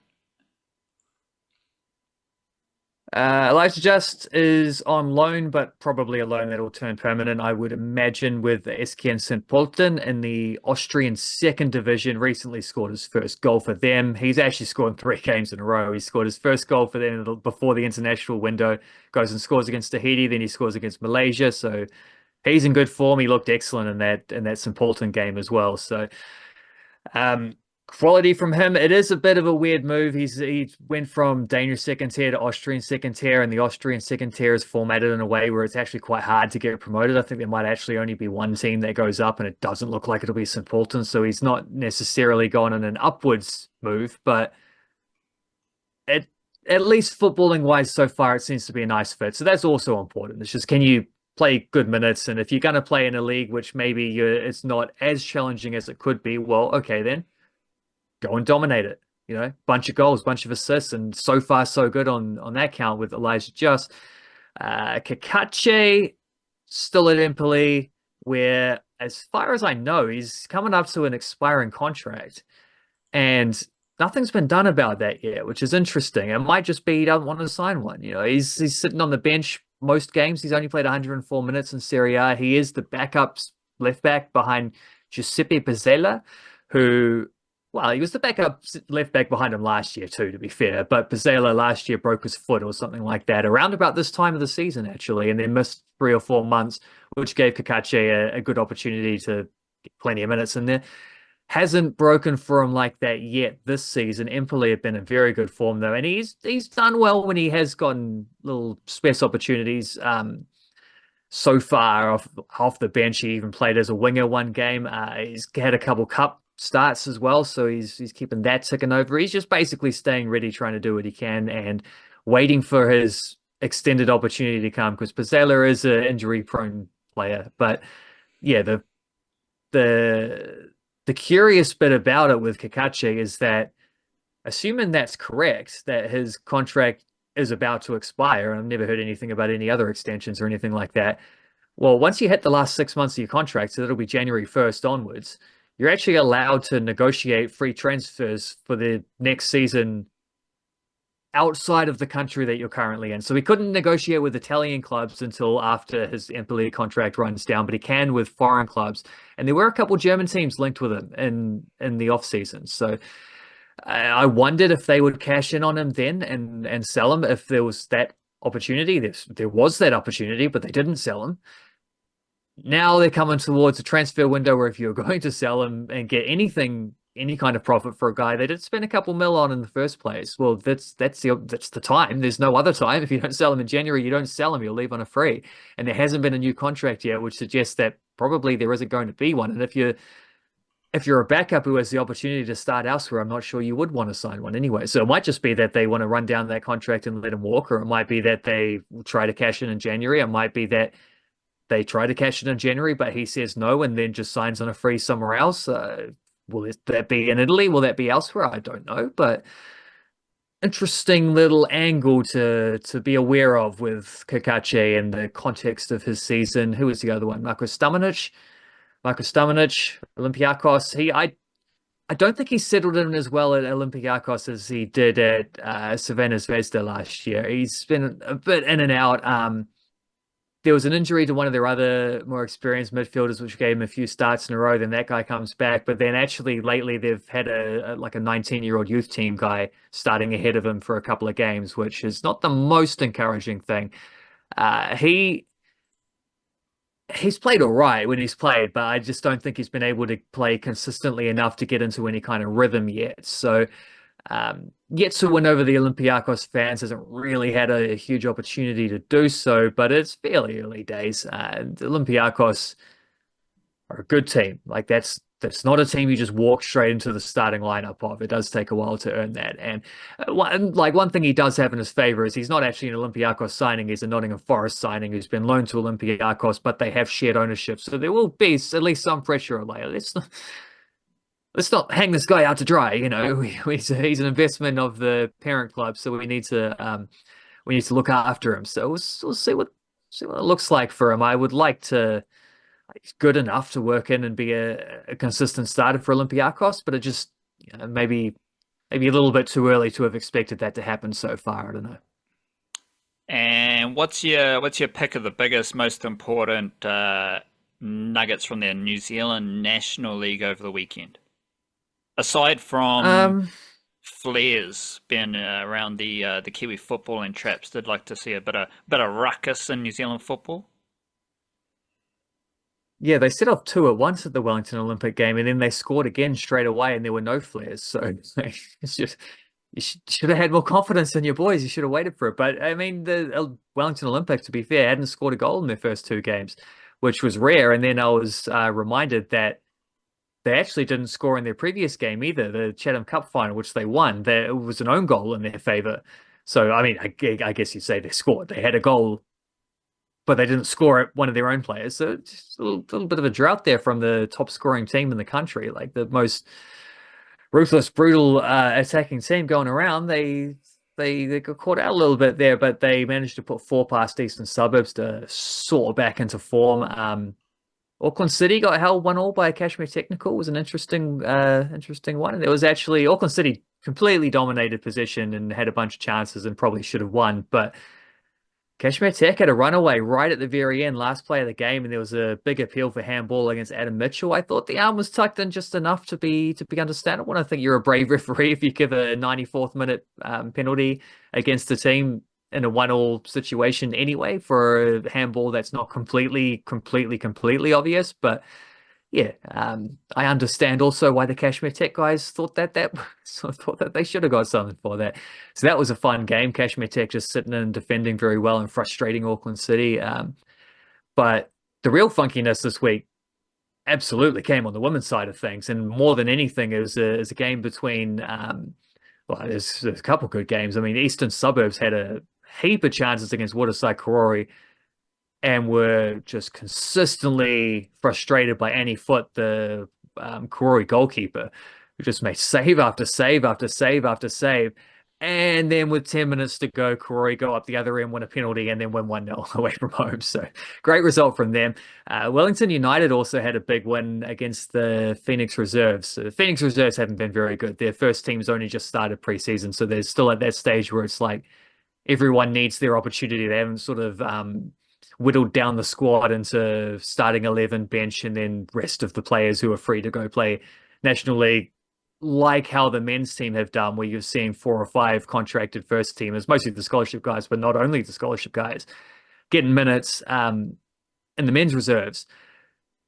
Elijah Just is on loan, but probably a loan that'll turn permanent, I would imagine, with SKN St. Pölten in the Austrian second division. Recently scored his first goal for them. He's actually scored 3 games in a row. He scored his first goal for them before the international window, goes and scores against Tahiti, then he scores against Malaysia. So he's in good form. He looked excellent in that St. Pölten game as well. So quality from him. It is a bit of a weird move. He went from Danish second tier to Austrian second tier, and the Austrian second tier is formatted in a way where it's actually quite hard to get promoted. I think there might actually only be one team that goes up, and it doesn't look like it'll be St. Pölten. So he's not necessarily gone in an upwards move, but it at least footballing wise so far, it seems to be a nice fit. So that's also important. It's just, can you play good minutes? And if you're going to play in a league which maybe it's not as challenging as it could be, well, okay then go and dominate it. Bunch of goals, bunch of assists, and so far so good on that count with Elijah Just. Cacace still at Empoli, where as far as I know, he's coming up to an expiring contract, and nothing's been done about that yet, which is interesting. It might just be he doesn't want to sign one. He's sitting on the bench most games. He's only played 104 minutes in Serie A. He is the backup left back behind Giuseppe Pizzella, who, well, he was the backup left back behind him last year too, to be fair. But Pizzella last year broke his foot or something like that around about this time of the season, actually, and then missed 3 or 4 months, which gave Cacace a good opportunity to get plenty of minutes in there. Hasn't broken for him like that yet this season. Empoli have been in very good form though, and he's done well when he has gotten little space opportunities. So far off the bench, he even played as a winger one game. He's had a couple cup starts as well, so he's keeping that ticking over. He's just basically staying ready, trying to do what he can, and waiting for his extended opportunity to come, because Pizzella is an injury-prone player. But yeah, the curious bit about it with Cacace is that, assuming that's correct, that his contract is about to expire, and I've never heard anything about any other extensions or anything like that. Well, once you hit the last 6 months of your contract, so that'll be January 1st onwards, you're actually allowed to negotiate free transfers for the next season outside of the country that you're currently in. So he couldn't negotiate with Italian clubs until after his Empoli contract runs down, but he can with foreign clubs. And there were a couple German teams linked with him in the off season. So I wondered if they would cash in on him then and sell him if there was that opportunity. There was that opportunity, but they didn't sell him. Now they're coming towards a transfer window where if you're going to sell him and get any kind of profit for a guy they did spend a couple mil on in the first place, well, that's the time. There's no other time. If you don't sell him in January, you don't sell him. You'll leave on a free. And there hasn't been a new contract yet, which suggests that probably there isn't going to be one. And if you're a backup who has the opportunity to start elsewhere, I'm not sure you would want to sign one anyway. So it might just be that they want to run down that contract and let him walk, or it might be that they try to cash in January. It might be that they try to cash it in January, but he says no and then just signs on a free somewhere else. Will that be in Italy? Will that be elsewhere? I don't know, but interesting little angle to be aware of with Cacace and the context of his season. Who was the other one? Marko Stamenic, Olympiacos. I don't think he settled in as well at Olympiacos as he did at Savannah Zvezda last year. He's been a bit in and out. There was an injury to one of their other more experienced midfielders, which gave him a few starts in a row. Then that guy comes back. But then actually lately they've had a 19-year-old youth team guy starting ahead of him for a couple of games, which is not the most encouraging thing. He's played all right when he's played, but I just don't think he's been able to play consistently enough to get into any kind of rhythm yet. So yet to win over the Olympiacos fans, hasn't really had a huge opportunity to do so, but it's fairly early days. Olympiacos are a good team. Like that's not a team you just walk straight into the starting lineup of. It does take a while to earn that. And one thing he does have in his favor is he's not actually an Olympiacos signing. He's a Nottingham Forest signing who's been loaned to Olympiacos, but they have shared ownership. So there will be at least some pressure on later. Let's not hang this guy out to dry. He's an investment of the parent club, so we need to look after him. So we'll see what it looks like for him. I would like to. He's good enough to work in and be a consistent starter for Olympiacos, but it just maybe a little bit too early to have expected that to happen so far. I don't know. And what's your pick of the biggest, most important nuggets from the New Zealand National League over the weekend? Aside from Um, flares being around the Kiwi footballing traps, did like to see a bit of ruckus in New Zealand football. yeah, they set off two at once at the Wellington Olympic game, and then they scored again straight away, and there were no flares. So it's just you should have had more confidence in your boys. You should have waited for it. But I mean, the Wellington Olympic, to be fair, hadn't scored a goal in their first two games, which was rare. And then I was reminded that they actually didn't score in their previous game either, the Chatham Cup final, which they won. There was an own goal in their favor. So, I mean, I guess you'd say they scored. They had a goal, but they didn't score at one of their own players. So, just a little bit of a drought there from the top scoring team in the country, like the most ruthless, brutal attacking team going around. They got caught out a little bit there, but they managed to put four past Eastern Suburbs to sort back into form. Auckland City got held 1-1 by a Kashmir Technical. It was an interesting one. And it was actually Auckland City completely dominated possession and had a bunch of chances and probably should have won. But Kashmir Tech had a runaway right at the very end, last play of the game, and there was a big appeal for handball against Adam Mitchell. I thought the arm was tucked in just enough to be understandable. And I think you're a brave referee if you give a 94th minute penalty against the team in a 1-1 situation anyway for a handball that's not completely obvious. But yeah, I understand also why the Kashmir Tech guys thought that they should have got something for that. So that was a fun game. Kashmir Tech just sitting in and defending very well and frustrating Auckland City. But the real funkiness this week absolutely came on the women's side of things, and more than anything, it was a game between. Well, there's a couple good games. I mean, Eastern Suburbs had a heap of chances against Waterside Karori and were just consistently frustrated by Annie Foote, the Karori goalkeeper, who just made save after save after save after save. And then with 10 minutes to go, Karori go up the other end, win a penalty, and then win 1-0 away from home. So great result from them. Wellington United also had a big win against the Phoenix Reserves. The Phoenix Reserves haven't been very good. Their first team's only just started preseason, so they're still at that stage where it's like everyone needs their opportunity. They haven't sort of whittled down the squad into starting 11 bench and then rest of the players who are free to go play National League, like how the men's team have done, where you're seeing 4 or 5 contracted first teamers, mostly the scholarship guys, but not only the scholarship guys, getting minutes in the men's reserves.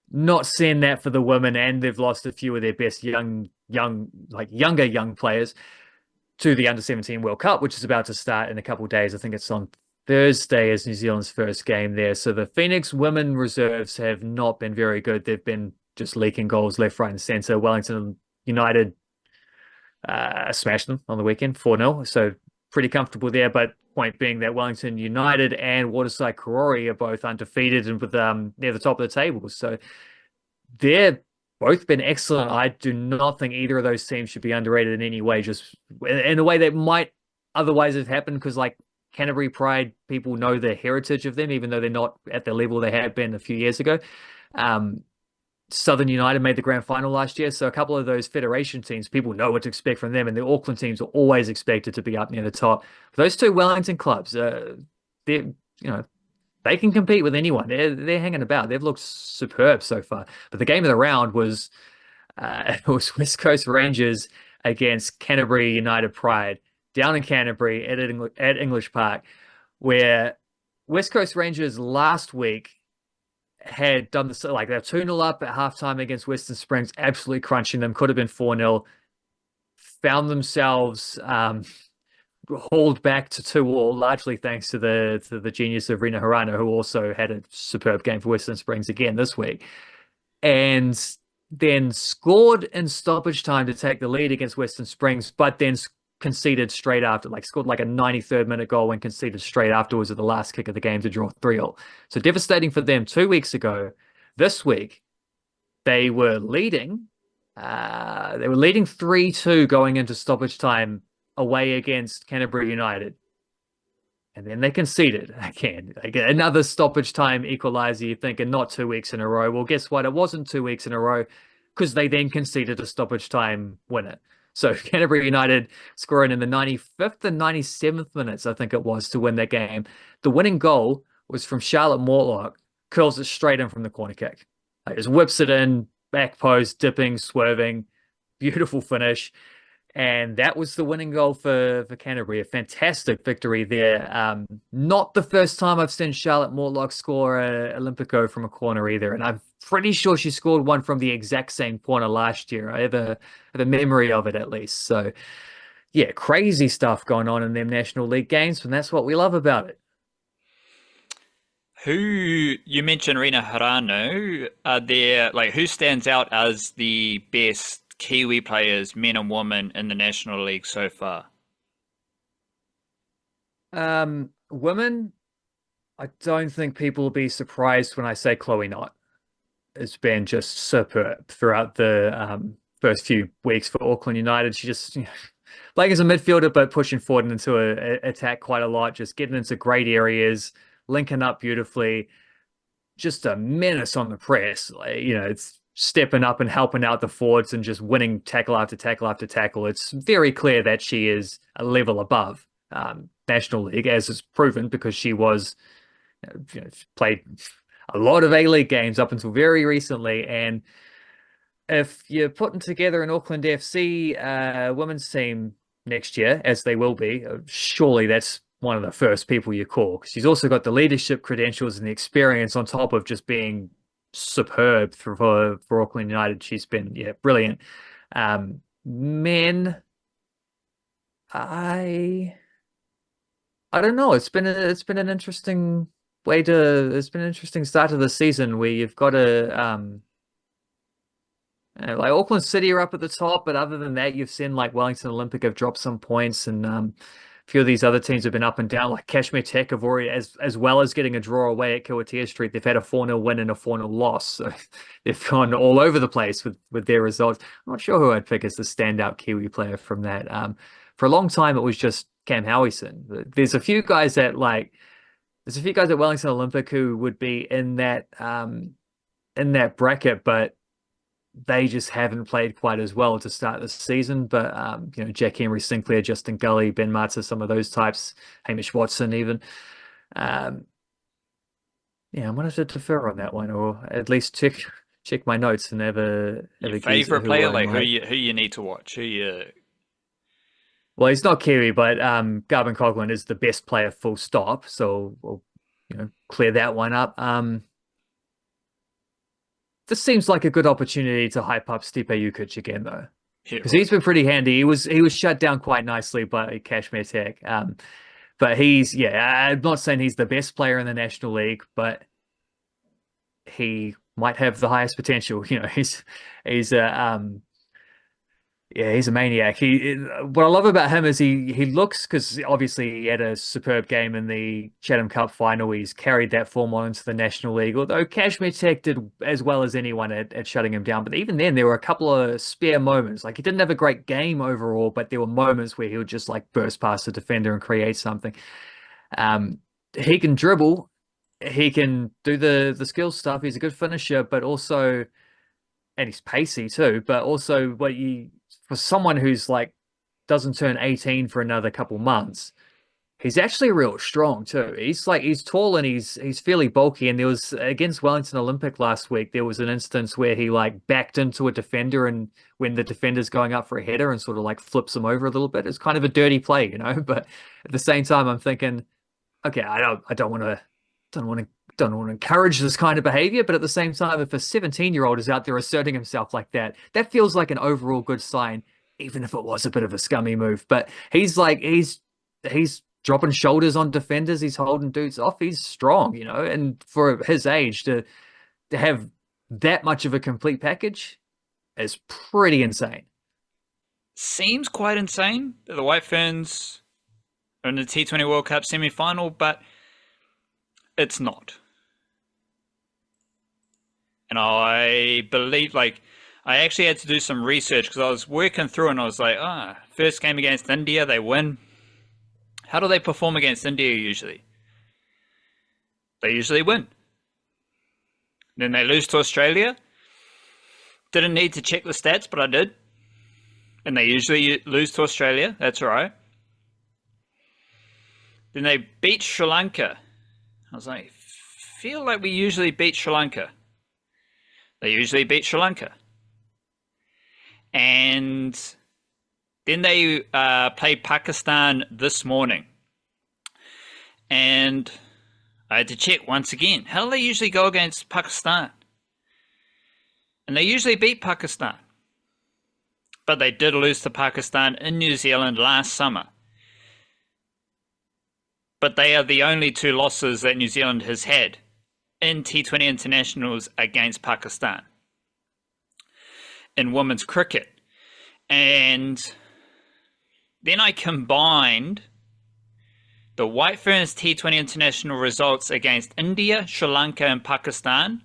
Not seeing that for the women, and they've lost a few of their best younger young players to the Under-17 World Cup, which is about to start in a couple of days. I think it's on Thursday is New Zealand's first game there. So the Phoenix women reserves have not been very good. They've been just leaking goals left, right, and centre. Wellington United smashed them on the weekend, 4-0. So pretty comfortable there. But point being that Wellington United and Waterside Karori are both undefeated and with near the top of the table. So they've both been excellent. I do not think either of those teams should be underrated in any way, just in a way that might otherwise have happened because like Canterbury Pride, people know the heritage of them, even though they're not at the level they had been a few years ago. Um, Southern United made the grand final last year, so a couple of those federation teams, people know what to expect from them, and the Auckland teams are always expected to be up near the top. Those two Wellington clubs, they they can compete with anyone. They're hanging about. They've looked superb so far. But the game of the round was it was West Coast Rangers against Canterbury United Pride down in Canterbury at English Park, where West Coast Rangers last week had done this, like they're 2-0 up at halftime against Western Springs, absolutely crunching them, could have been 4-0, found themselves hauled back to 2-2, largely thanks to the genius of Rina Harano, who also had a superb game for Western Springs again this week, and then scored in stoppage time to take the lead against Western Springs, but then conceded straight after, like scored like a 93rd minute goal and conceded straight afterwards at the last kick of the game to draw 3-0. So devastating for them 2 weeks ago. This week, they were leading. They were leading 3-2 going into stoppage time away against Canterbury United. And then they conceded again. Another stoppage time equaliser, you're thinking, not 2 weeks in a row. Well, guess what? It wasn't 2 weeks in a row because they then conceded a stoppage time winner. So Canterbury United scoring in the 95th and 97th minutes, I think it was, to win that game. The winning goal was from Charlotte Mortlock, curls it straight in from the corner kick. Like, just whips it in, back post, dipping, swerving, beautiful finish. And that was the winning goal for Canterbury. A fantastic victory there. Not the first time I've seen Charlotte Mortlock score a Olympico from a corner either. And I'm pretty sure she scored one from the exact same corner last year. I have a memory of it at least. So, yeah, crazy stuff going on in them National League games. And that's what we love about it. Who you mentioned, Rina Harano, are there, like, who stands out as the best Kiwi players, men and women, in the National League so far? Women, I don't think people will be surprised when I say Chloe Knott has been just superb throughout the first few weeks for Auckland United. She just playing as a midfielder, but pushing forward into a attack quite a lot, just getting into great areas, linking up beautifully, just a menace on the press. Like, it's stepping up and helping out the forwards and just winning tackle after tackle after tackle. It's very clear that she is a level above National League, as is proven because she was played a lot of A-League games up until very recently. And if you're putting together an Auckland FC women's team next year, as they will be, surely that's one of the first people you call. She's also got the leadership credentials and the experience on top of just being superb for Auckland United. She's been brilliant. Men, I don't know. It's been an interesting start to the season where you've got like Auckland City are up at the top, but other than that, you've seen like Wellington Olympic have dropped some points, and a few of these other teams have been up and down. Like Kashmir Tech have already, as well as getting a draw away at Kiwatia Street, they've had a 4-0 win and a 4-0 loss. So they've gone all over the place with their results. I'm not sure who I'd pick as the standout Kiwi player from that. For a long time, it was just Cam Howison. There's a few guys at Wellington Olympic who would be in that bracket, but they just haven't played quite as well to start the season. But Jack Henry, Sinclair, Justin Gully, Ben Mata, some of those types, Hamish Watson even. I'm gonna have to defer on that one, or at least check my notes and have a Favorite player, like who you need to watch, Well, he's not Kiwi, but Garvin Coughlin is the best player, full stop. So we'll clear that one up. This seems like a good opportunity to hype up Stipe Jukic again, though, because he's been pretty handy. He was shut down quite nicely by Kashmir Tech. But I'm not saying he's the best player in the National League, but he might have the highest potential. He's a yeah, he's a maniac. What I love about him is he looks, because obviously he had a superb game in the Chatham Cup final. He's carried that form on into the National League. Although Kashmir Tech did as well as anyone at shutting him down. But even then, there were a couple of spare moments. Like he didn't have a great game overall, but there were moments where he would just like burst past the defender and create something. Um, he can dribble, he can do the skill stuff. He's a good finisher, but also, and he's pacey too. But also, for someone who's like doesn't turn 18 for another couple months, he's actually real strong too. He's tall and he's fairly bulky. And there was against Wellington Olympic last week, there was an instance where he like backed into a defender, and when the defender's going up for a header and sort of like flips him over a little bit. It's kind of a dirty play, But at the same time, I'm thinking, okay, I don't want to don't want to don't want to encourage this kind of behavior, but at the same time, if a 17-year-old is out there asserting himself like that, that feels like an overall good sign, even if it was a bit of a scummy move. But he's dropping shoulders on defenders, he's holding dudes off, he's strong, and for his age to have that much of a complete package is pretty insane. Seems quite insane that the White Ferns are in the T20 World Cup semi-final, but it's not. And I believe, I actually had to do some research because I was working through and I was like, first game against India, they win. How do they perform against India usually? They usually win. Then they lose to Australia. Didn't need to check the stats, but I did. And they usually lose to Australia. That's all right. Then they beat Sri Lanka. I was like, feel like we usually beat Sri Lanka. They usually beat Sri Lanka. And then they played Pakistan this morning. And I had to check once again. How do they usually go against Pakistan? And they usually beat Pakistan. But they did lose to Pakistan in New Zealand last summer. But they are the only two losses that New Zealand has had in T20 internationals against Pakistan in women's cricket. And then I combined the White Ferns T20 international results against India, Sri Lanka, and Pakistan.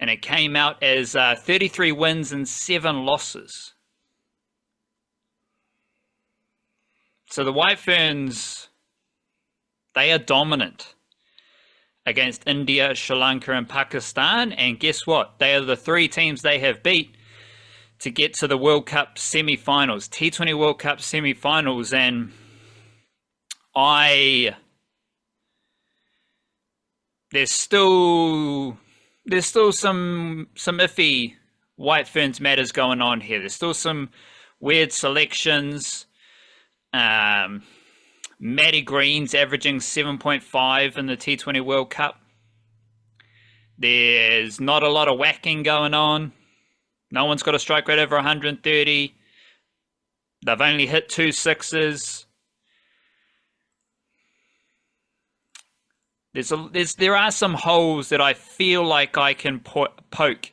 And it came out as 33 wins and 7 losses. So the White Ferns, they are dominant against India, Sri Lanka, and Pakistan. And guess what? They are the 3 teams they have beat to get to the World Cup semi-finals, T20 World Cup semi-finals. And there's still some iffy White Ferns matters going on here. There's still some weird selections. Maddie Green's averaging 7.5 in the T20 World Cup. There's not a lot of whacking going on. No one's got a strike rate over 130. They've only hit 2 sixes. There are some holes that I feel like I can poke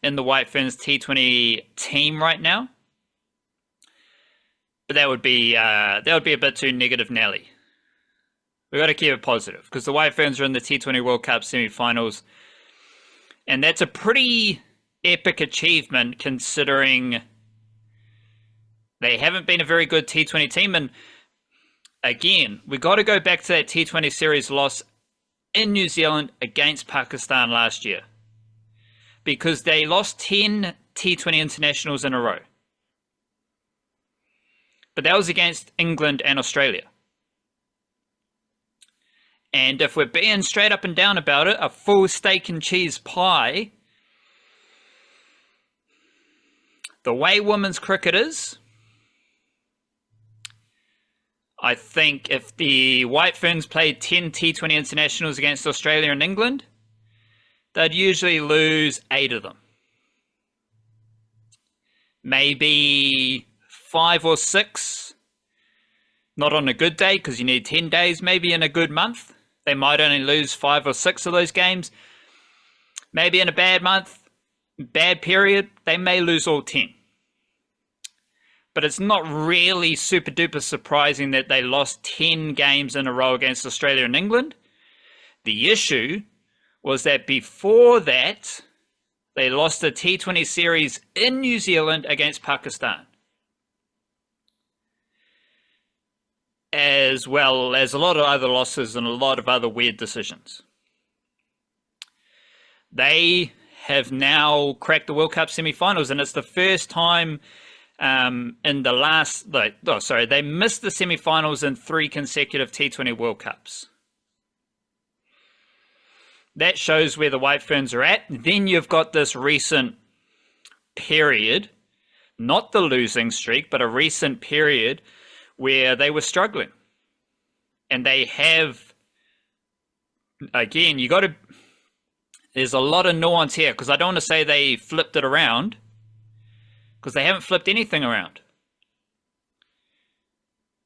in the White Ferns T20 team right now. But that would be a bit too negative, Nelly. We've got to keep it positive because the White Ferns are in the T20 World Cup semi-finals. And that's a pretty epic achievement considering they haven't been a very good T20 team. And again, we got to go back to that T20 series loss in New Zealand against Pakistan last year because they lost 10 T20 internationals in a row. But that was against England and Australia. And if we're being straight up and down about it, a full steak and cheese pie, the way women's cricket is, I think if the White Ferns played 10 T20 internationals against Australia and England, they'd usually lose 8 of them. Maybe 5 or 6, not on a good day because you need 10 days. Maybe in a good month, they might only lose 5 or 6 of those games. Maybe in a bad month, bad period, they may lose all 10. But it's not really super duper surprising that they lost 10 games in a row against Australia and England. The issue was that before that, they lost the T20 series in New Zealand against Pakistan, as well as a lot of other losses and a lot of other weird decisions. They have now cracked the World Cup semi-finals, and it's the first time in the last... they missed the semi-finals in 3 consecutive T20 World Cups. That shows where the White Ferns are at. Then you've got this recent period, not the losing streak, but a recent period where they were struggling. And they have, again, there's a lot of nuance here, because I don't want to say they flipped it around, because they haven't flipped anything around.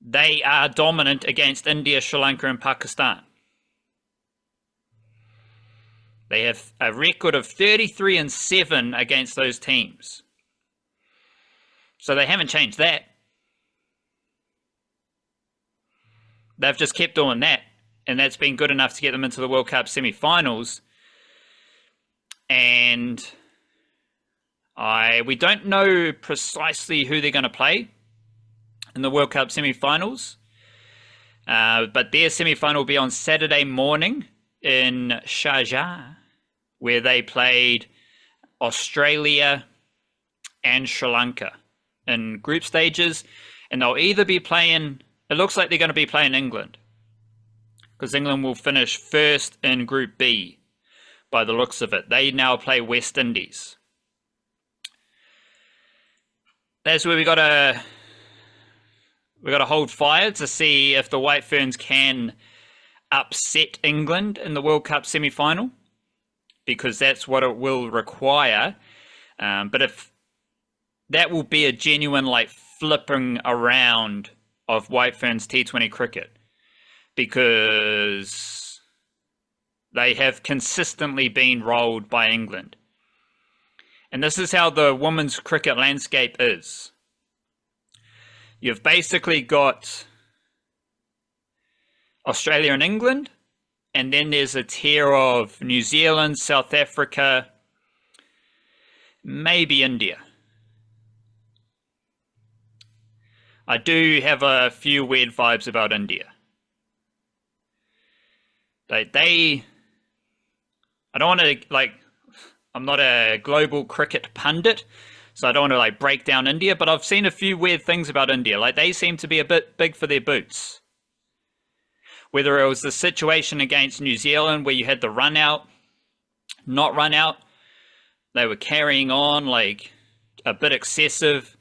They are dominant against India, Sri Lanka, and Pakistan. They have a record of 33-7 against those teams. So they haven't changed that. They've just kept doing that, and that's been good enough to get them into the World Cup semi-finals. And we don't know precisely who they're going to play in the World Cup semi-finals, but their semi-final will be on Saturday morning in Sharjah, where they played Australia and Sri Lanka in group stages, and they'll either be playing, it looks like they're going to be playing England, because England will finish first in Group B by the looks of it. They now play West Indies. That's where we got to hold fire to see if the White Ferns can upset England in the World Cup semi-final, because that's what it will require. But if that will be a genuine flipping around of White Ferns T20 cricket, because they have consistently been rolled by England. And this is how the women's cricket landscape is. You've basically got Australia and England, and then there's a tier of New Zealand, South Africa, maybe India. I do have a few weird vibes about India. I don't want to, I'm not a global cricket pundit, so I don't want to break down India, but I've seen a few weird things about India. They seem to be a bit big for their boots. Whether it was the situation against New Zealand where you had the run out, not run out, they were carrying on a bit excessive.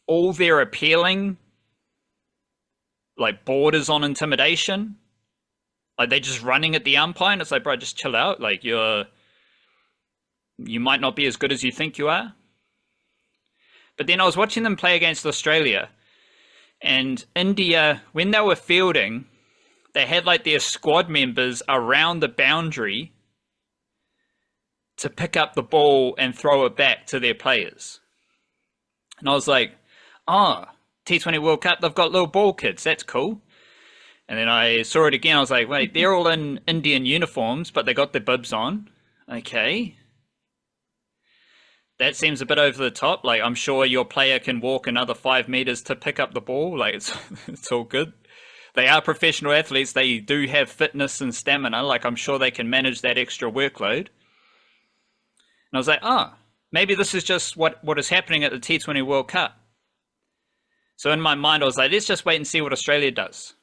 All their appealing borders on intimidation. They're just running at the umpire, and it's bro, just chill out. You might not be as good as you think you are. But then I was watching them play against Australia, and India, when they were fielding, they had their squad members around the boundary to pick up the ball and throw it back to their players. And I was like, T20 World Cup, they've got little ball kids, that's cool. And then I saw it again, I was like, wait, they're all in Indian uniforms, but they got their bibs on. Okay. That seems a bit over the top. I'm sure your player can walk another 5 meters to pick up the ball. It's all good. They are professional athletes. They do have fitness and stamina. I'm sure they can manage that extra workload. And I was like, maybe this is just what is happening at the T20 World Cup. So in my mind, I was like, let's just wait and see what Australia does.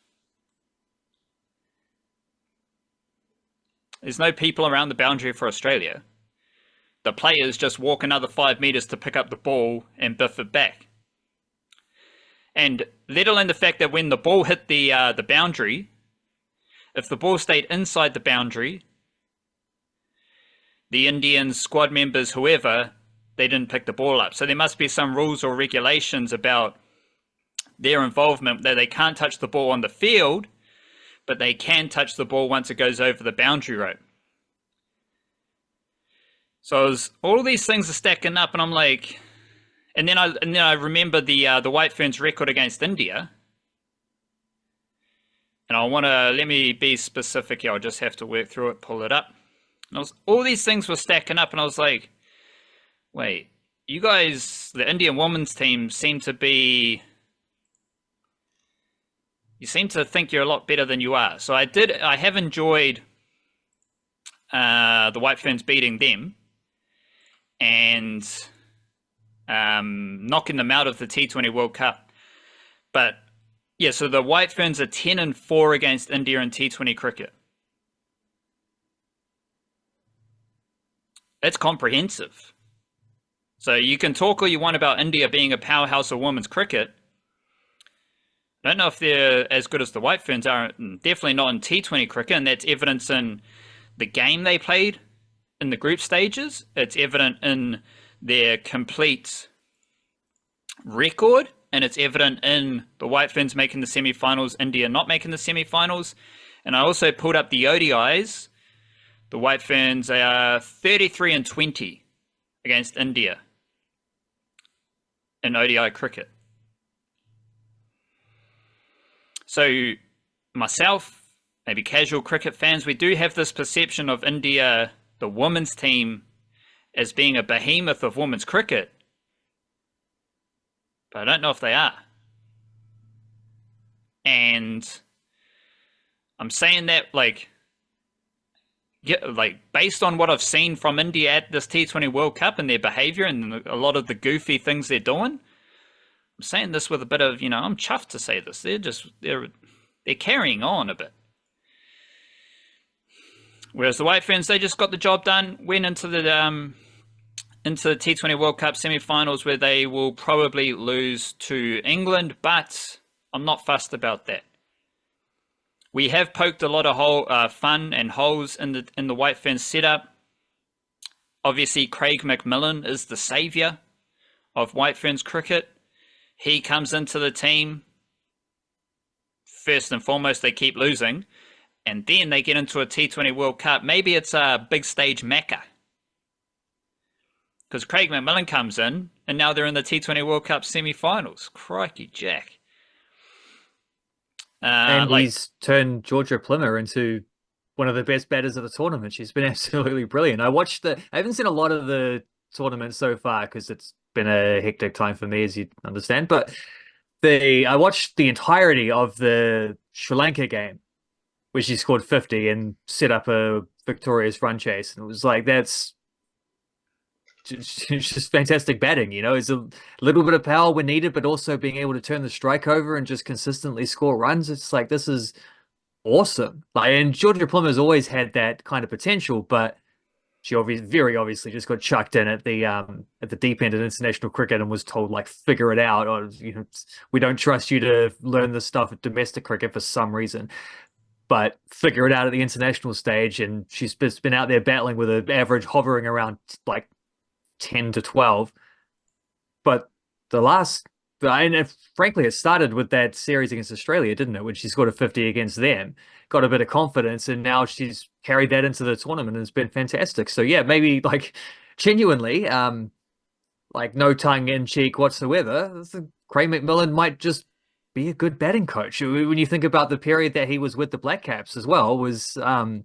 There's no people around the boundary for Australia. The players just walk another 5 meters to pick up the ball and biff it back. And let alone the fact that when the ball hit the boundary, if the ball stayed inside the boundary, the Indian squad members, whoever, they didn't pick the ball up. So there must be some rules or regulations about their involvement that they can't touch the ball on the field, but they can touch the ball once it goes over the boundary rope. So all these things are stacking up, and I'm like, and then I remember the White Ferns record against India, and I want to let me be specific here. I'll just have to work through it, pull it up. And all these things were stacking up, and I was like, wait, you guys, the Indian women's team, you seem to think you're a lot better than you are. So I have enjoyed the White Ferns beating them and knocking them out of the T20 World Cup. But yeah, so the White Ferns are 10-4 against India in T20 cricket. It's comprehensive. So you can talk all you want about India being a powerhouse of women's cricket. I don't know if they're as good as the White Ferns are, definitely not in T20 cricket, and that's evidence in the game they played in the group stages. It's evident in their complete record, and it's evident in the White Ferns making the semi-finals, India not making the semi-finals. And I also pulled up the ODIs. The White Ferns are 33-20 against India in ODI cricket. So myself, maybe casual cricket fans, we do have this perception of India, the women's team, as being a behemoth of women's cricket. But I don't know if they are. And I'm saying that based on what I've seen from India at this T20 World Cup and their behavior and a lot of the goofy things they're doing, I'm saying this with a bit of, I'm chuffed to say this. They're carrying on a bit. Whereas the White Ferns, they just got the job done, went into the T20 World Cup semi-finals where they will probably lose to England, but I'm not fussed about that. We have poked a lot of fun and holes in the White Ferns setup. Obviously, Craig McMillan is the saviour of White Ferns cricket. He comes into the team. First and foremost, they keep losing. And then they get into a T20 World Cup. Maybe it's a big stage mecca. Because Craig McMillan comes in, and now they're in the T20 World Cup semi-finals. Crikey, Jack. And he's turned Georgia Plimmer into one of the best batters of the tournament. She's been absolutely brilliant. I haven't seen a lot of the tournament so far because it's been a hectic time for me, as you understand. But I watched the entirety of the Sri Lanka game, where she scored 50 and set up a victorious run chase. And it was like, that's just fantastic batting, It's a little bit of power when needed, but also being able to turn the strike over and just consistently score runs. It's like, this is awesome. And Georgia Plummer's always had that kind of potential, but she very obviously just got chucked in at the deep end of international cricket and was told, figure it out, or we don't trust you to learn this stuff at domestic cricket for some reason. But figure it out at the international stage, and she's been out there battling with an average hovering around 10 to 12. But frankly, it started with that series against Australia, didn't it? When she scored a 50 against them, got a bit of confidence, and now she's carried that into the tournament and it's been fantastic. So yeah, maybe genuinely, no tongue in cheek whatsoever, Craig McMillan might just be a good batting coach. When you think about the period that he was with the Blackcaps as well, was one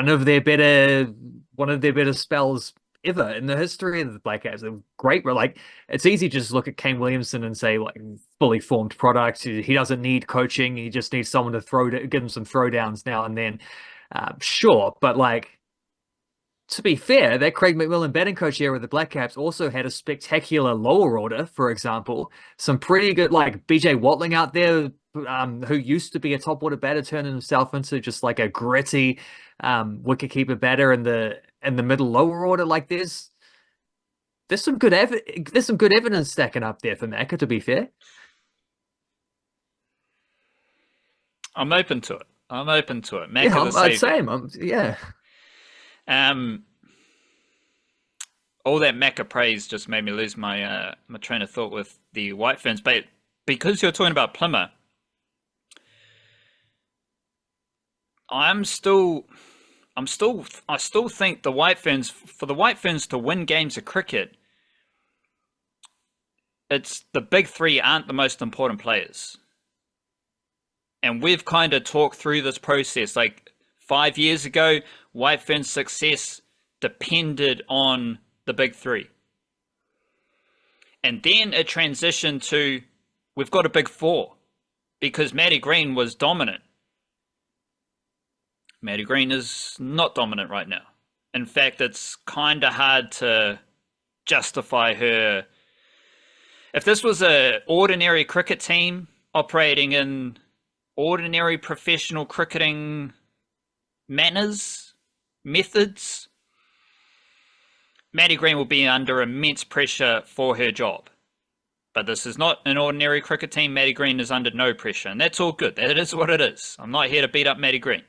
of their better spells ever in the history of the Blackcaps. They're great. It's easy to just look at Kane Williamson and say, fully formed product. He doesn't need coaching. He just needs someone to give him some throwdowns now and then. Sure, but to be fair, that Craig McMillan batting coach era with the Blackcaps also had a spectacular lower order. For example, some pretty good BJ Watling out there, who used to be a top order batter, turning himself into just a gritty wicketkeeper batter in the middle lower order. There's some good evidence stacking up there for Macca, to be fair. I'm open to it. Macca, yeah, I'd say yeah. All that Macca praise just made me lose my my train of thought with the White Ferns. But because you're talking about I'm still I still think the White Ferns, for the White Ferns to win games of cricket, it's the big three aren't the most important players. And we've kind of talked through this process. Like 5 years ago, White Ferns' success depended on the big three. And then it transitioned to, we've got a big four, because Matty Green was dominant. Matty Green is not dominant right now. In fact, it's kind of hard to justify her. If this was an ordinary cricket team operating in ordinary professional cricketing methods, Matty Green will be under immense pressure for her job. But this is not an ordinary cricket team. Matty Green is under no pressure, and that's all good. That is what it is. I'm not here to beat up Matty Green.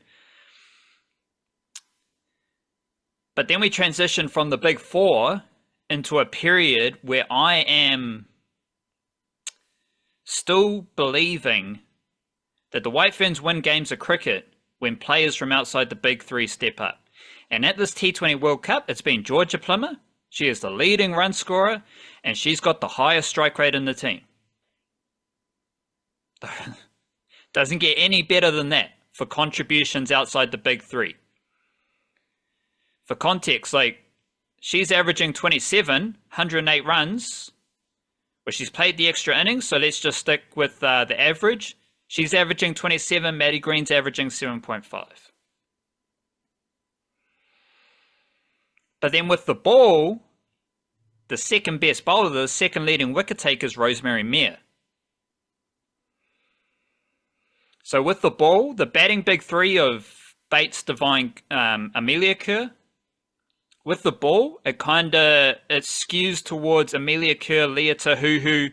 But then we transition from the big four into a period where I am still believing that the White Ferns win games of cricket when players from outside the big three step up. And at this T20 World Cup, it's been Georgia Plummer. She is the leading run scorer, and she's got the highest strike rate in the team. Doesn't get any better than that for contributions outside the big three. For context, like, she's averaging 27, 108 runs. Well, she's played the extra innings, so let's just stick with the average. She's averaging 27, Matty Green's averaging 7.5. But then with the ball, the second best bowler, the second leading wicket taker is Rosemary Mair. So with the ball, the batting big three of Bates, Devine, Amelia Kerr. With the ball, it skews towards Amelia Kerr, Leah Tahuhu.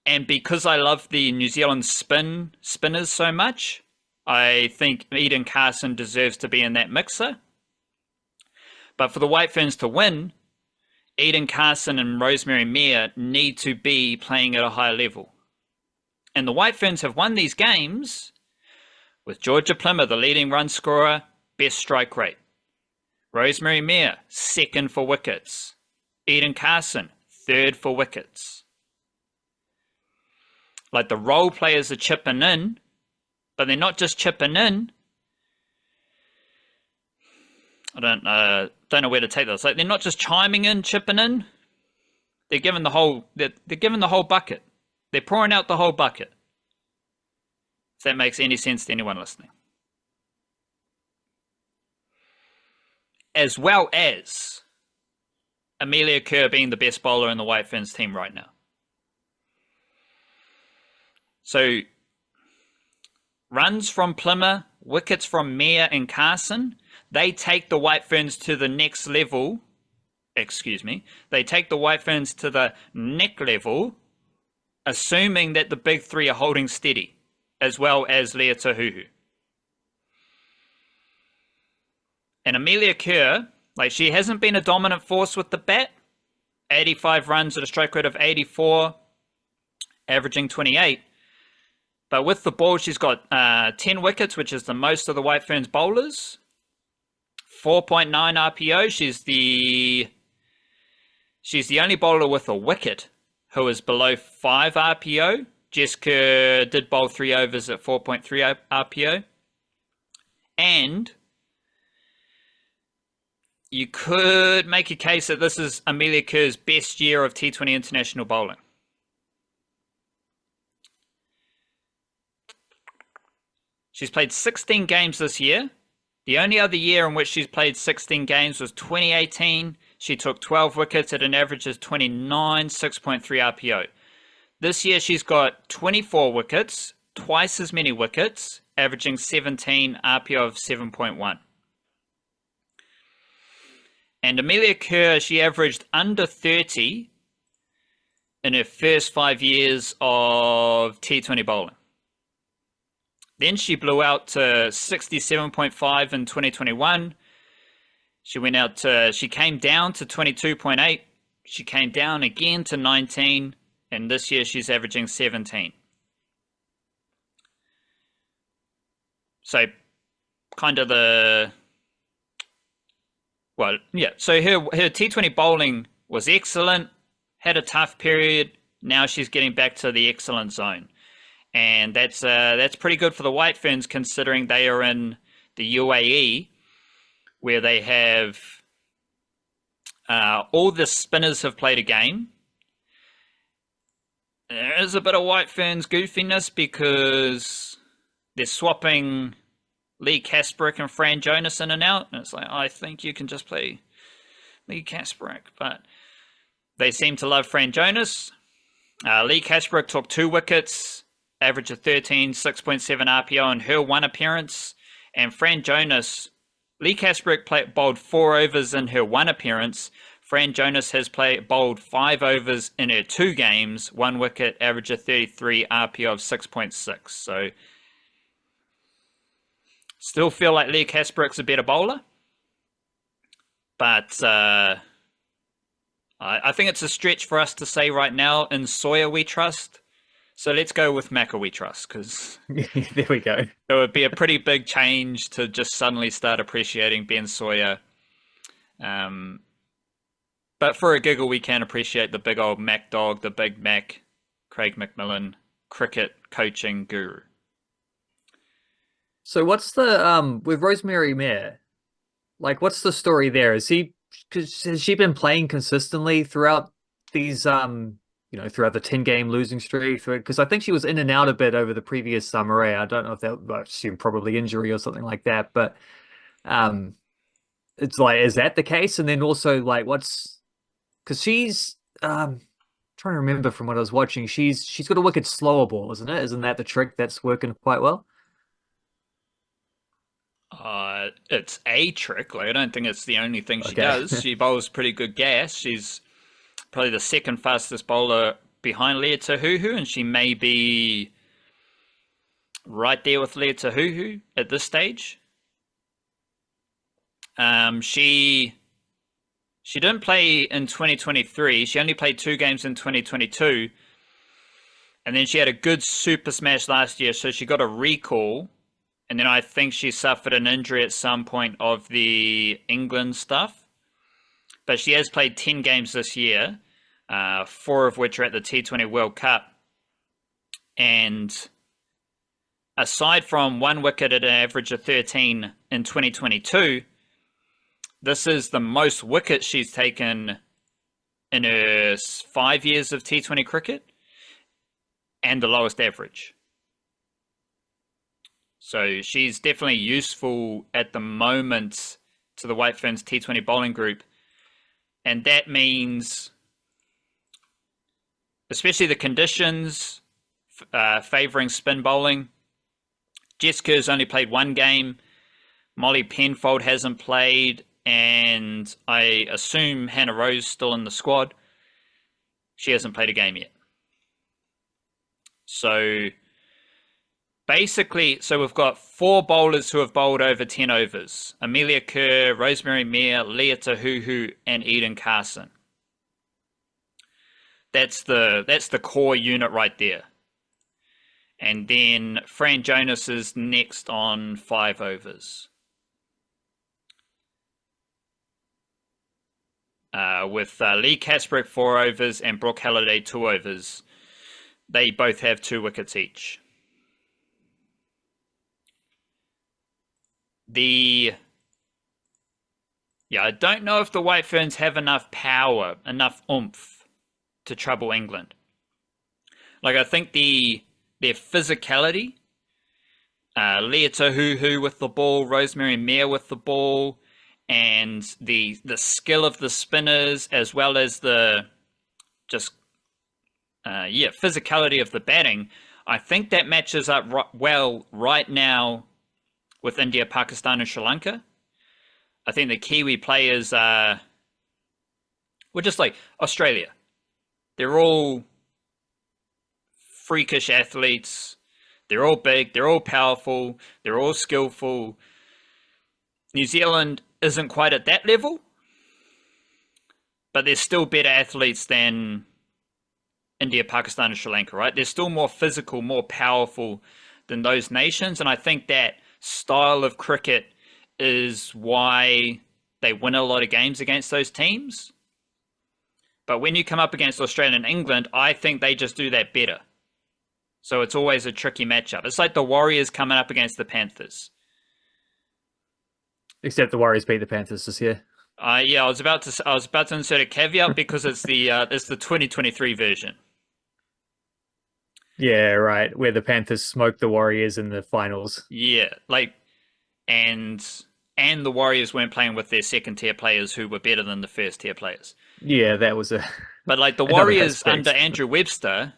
And because I love the New Zealand spinners so much, I think Eden Carson deserves to be in that mixer. But for the White Ferns to win, Eden Carson and Rosemary Mair need to be playing at a high level. And the White Ferns have won these games with Georgia Plummer, the leading run scorer, best strike rate. Rosemary Mair, second for wickets. Eden Carson, third for wickets. Like, the role players are chipping in, but they're not just chipping in. I don't know where to take this. Like, they're not just chiming in, chipping in. They're giving the whole. They're giving the whole bucket. They're pouring out the whole bucket. If that makes any sense to anyone listening. As well as Amelia Kerr being the best bowler in the White Ferns team right now. So, runs from Plummer, wickets from Mair and Carson, they take the White Ferns to the next level. They take the White Ferns to the neck level, assuming that the big three are holding steady, as well as Leah Tahuhu. And Amelia Kerr, like, she hasn't been a dominant force with the bat. 85 runs at a strike rate of 84, averaging 28. But with the ball, she's got 10 wickets, which is the most of the White Ferns bowlers. 4.9 RPO. She's the only bowler with a wicket who is below 5 RPO. Jessica did bowl 3 overs at 4.3 RPO. And you could make a case that this is Amelia Kerr's best year of T20 international bowling. She's played 16 games this year. The only other year in which she's played 16 games was 2018. She took 12 wickets at an average of 29, 6.3 RPO. This year she's got 24 wickets, twice as many wickets, averaging 17, RPO of 7.1. And Amelia Kerr, she averaged under 30 in her first 5 years of T20 bowling. Then she blew out to 67.5 in 2021. She came down to 22.8. She came down again to 19. And this year she's averaging 17. So kind of the Well, yeah. So her T20 bowling was excellent. Had a tough period. Now she's getting back to the excellent zone, and that's pretty good for the White Ferns considering they are in the UAE, where they have all the spinners have played a game. There is a bit of White Ferns goofiness because they're swapping Lee Kasparek and Fran Jonas in and out. And it's like, I think you can just play Lee Kasparek. But they seem to love Fran Jonas. Lee Kasparek took 2 wickets, average of 13, 6.7 RPO in her 1 appearance. And Fran Jonas, Lee Kasparek bowled 4 overs in her 1 appearance. Fran Jonas has bowled 5 overs in her 2 games, 1 wicket, average of 33, RPO of 6.6. So still feel like Lee Kasparek's a better bowler. But I think it's a stretch for us to say right now in Sawyer we trust. So let's go with Marko we trust, because There we go. it would be a pretty big change to just suddenly start appreciating Ben Sawyer. But for a giggle, we can appreciate the big old Mac dog, the big Mac, Craig McMillan, cricket coaching guru. So what's the with Rosemary Mayer? Like, what's the story there? Has she been playing consistently throughout these throughout the 10-game losing streak? Because I think she was in and out a bit over the previous summer. I don't know if that, I assume probably injury or something like that. But it's like, is that the case? And then also like, because she's trying to remember from what I was watching, she's got a wicked slower ball, isn't it? Isn't that the trick that's working quite well? It's a trick. Like, I don't think it's the only thing she Okay. does. She bowls pretty good gas. She's probably the second fastest bowler behind Leah Tahuhu, and she may be right there with Leah Tahuhu at this stage. She didn't play in 2023. She only played 2 games in 2022. And then she had a good super smash last year, so she got a recall. And then I think she suffered an injury at some point of the England stuff. But she has played 10 games this year, 4 of which are at the T20 World Cup. And aside from 1 wicket at an average of 13 in 2022, this is the most wickets she's taken in her 5 years of T20 cricket and the lowest average. So she's definitely useful at the moment to the White Ferns T20 bowling group. And that means, especially the conditions favouring spin bowling. Jessica's only played 1 game. Molly Penfold hasn't played. And I assume Hannah Rose still in the squad. She hasn't played a game yet. So basically, we've got 4 bowlers who have bowled over 10 overs. Amelia Kerr, Rosemary Mayer, Leah Tahuhu, and Eden Carson. That's the core unit right there. And then Fran Jonas is next on 5 overs. With Lee Kasparek 4 overs and Brooke Halliday 2 overs. They both have 2 wickets each. I don't know if the White Ferns have enough power, enough oomph to trouble England. Like, I think their physicality, Leah Tahuhu with the ball, Rosemary Mayer with the ball, and the skill of the spinners, as well as the physicality of the batting, I think that matches up well right now with India, Pakistan, and Sri Lanka. I think the Kiwi players are, well, just like Australia. They're all freakish athletes. They're all big. They're all powerful. They're all skillful. New Zealand isn't quite at that level, but they're still better athletes than India, Pakistan, and Sri Lanka, right? They're still more physical, more powerful than those nations, and I think that style of cricket is why they win a lot of games against those teams. But when you come up against Australia and England, I think they just do that better. So it's always a tricky matchup. It's like the Warriors coming up against the Panthers. Except the Warriors beat the Panthers this year. Yeah, I was about to insert a caveat because it's the 2023 version. Yeah, right. Where the Panthers smoked the Warriors in the finals. Yeah, like, and the Warriors weren't playing with their second tier players who were better than the first tier players. Yeah, that was a. But like the Warriors under Andrew Webster,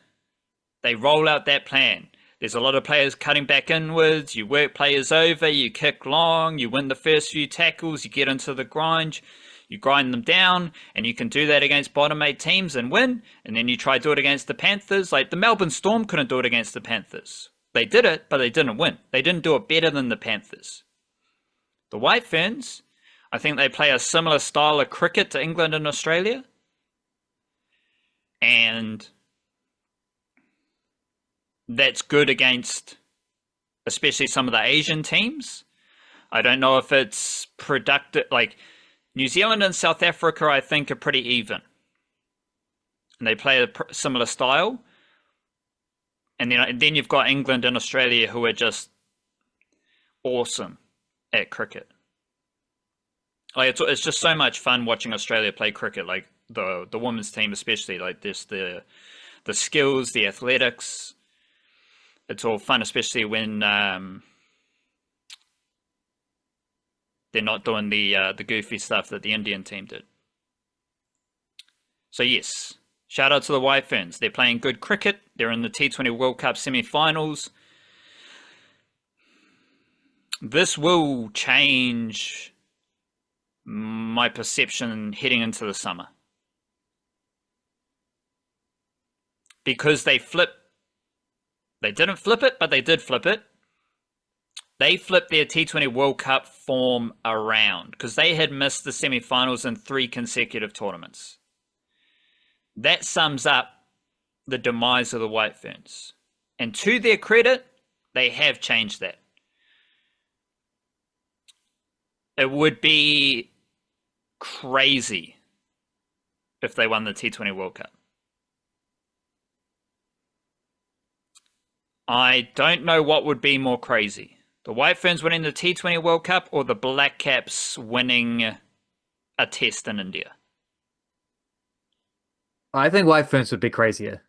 they roll out that plan. There's a lot of players cutting back inwards. You work players over. You kick long. You win the first few tackles. You get into the grind. You grind them down, and you can do that against bottom 8 teams and win. And then you try to do it against the Panthers. Like the Melbourne Storm couldn't do it against the Panthers. They did it, but they didn't win. They didn't do it better than the Panthers. The White Ferns, I think they play a similar style of cricket to England and Australia. And that's good against especially some of the Asian teams. I don't know if it's productive. Like New Zealand and South Africa, I think, are pretty even. And they play a similar style. And then you've got England and Australia who are just awesome at cricket. Like it's just so much fun watching Australia play cricket. Like the women's team especially. Like this the skills, the athletics. It's all fun, especially when they're not doing the goofy stuff that the Indian team did. So yes, shout out to the White Ferns. They're playing good cricket. They're in the T20 World Cup semi-finals. This will change my perception heading into the summer. Because they didn't flip it, but they did flip it. They flipped their T20 World Cup form around because they had missed the semi-finals in 3 consecutive tournaments. That sums up the demise of the White Ferns. And to their credit, they have changed that. It would be crazy if they won the T20 World Cup. I don't know what would be more crazy. The White Ferns winning the T20 World Cup or the Blackcaps winning a test in India? I think White Ferns would be crazier.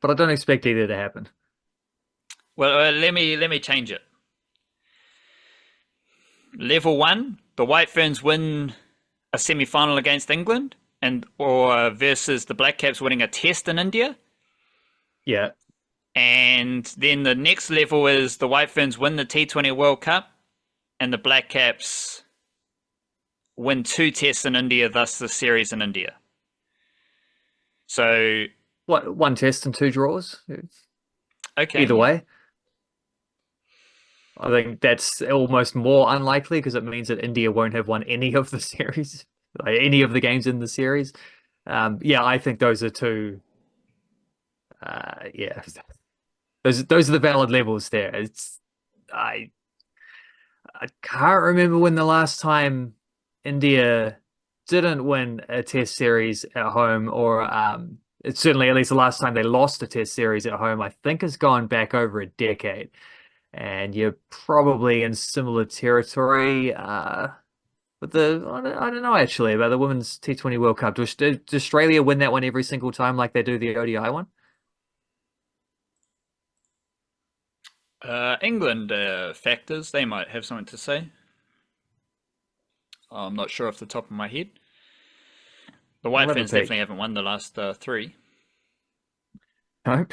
But I don't expect either to happen. Well, let me change it. Level 1, the White Ferns win a semi-final against England or versus the Blackcaps winning a test in India. Yeah. And then the next level is the White Ferns win the T20 World Cup and the Blackcaps win 2 tests in India, thus the series in India. So... What, 1 test and 2 draws? Okay. Either way. I think that's almost more unlikely because it means that India won't have won any of the series, like any of the games in the series. Yeah, I think those are 2... yeah, those are the valid levels there. I can't remember when the last time India didn't win a test series at home, or it's certainly at least the last time they lost a test series at home. I think has gone back over a decade, and you're probably in similar territory. But I don't know actually about the Women's T20 World Cup. Does Australia win that one every single time like they do the ODI one? England factors, they might have something to say. I'm not sure off the top of my head. The White Ferns definitely haven't won the last 3. Nope.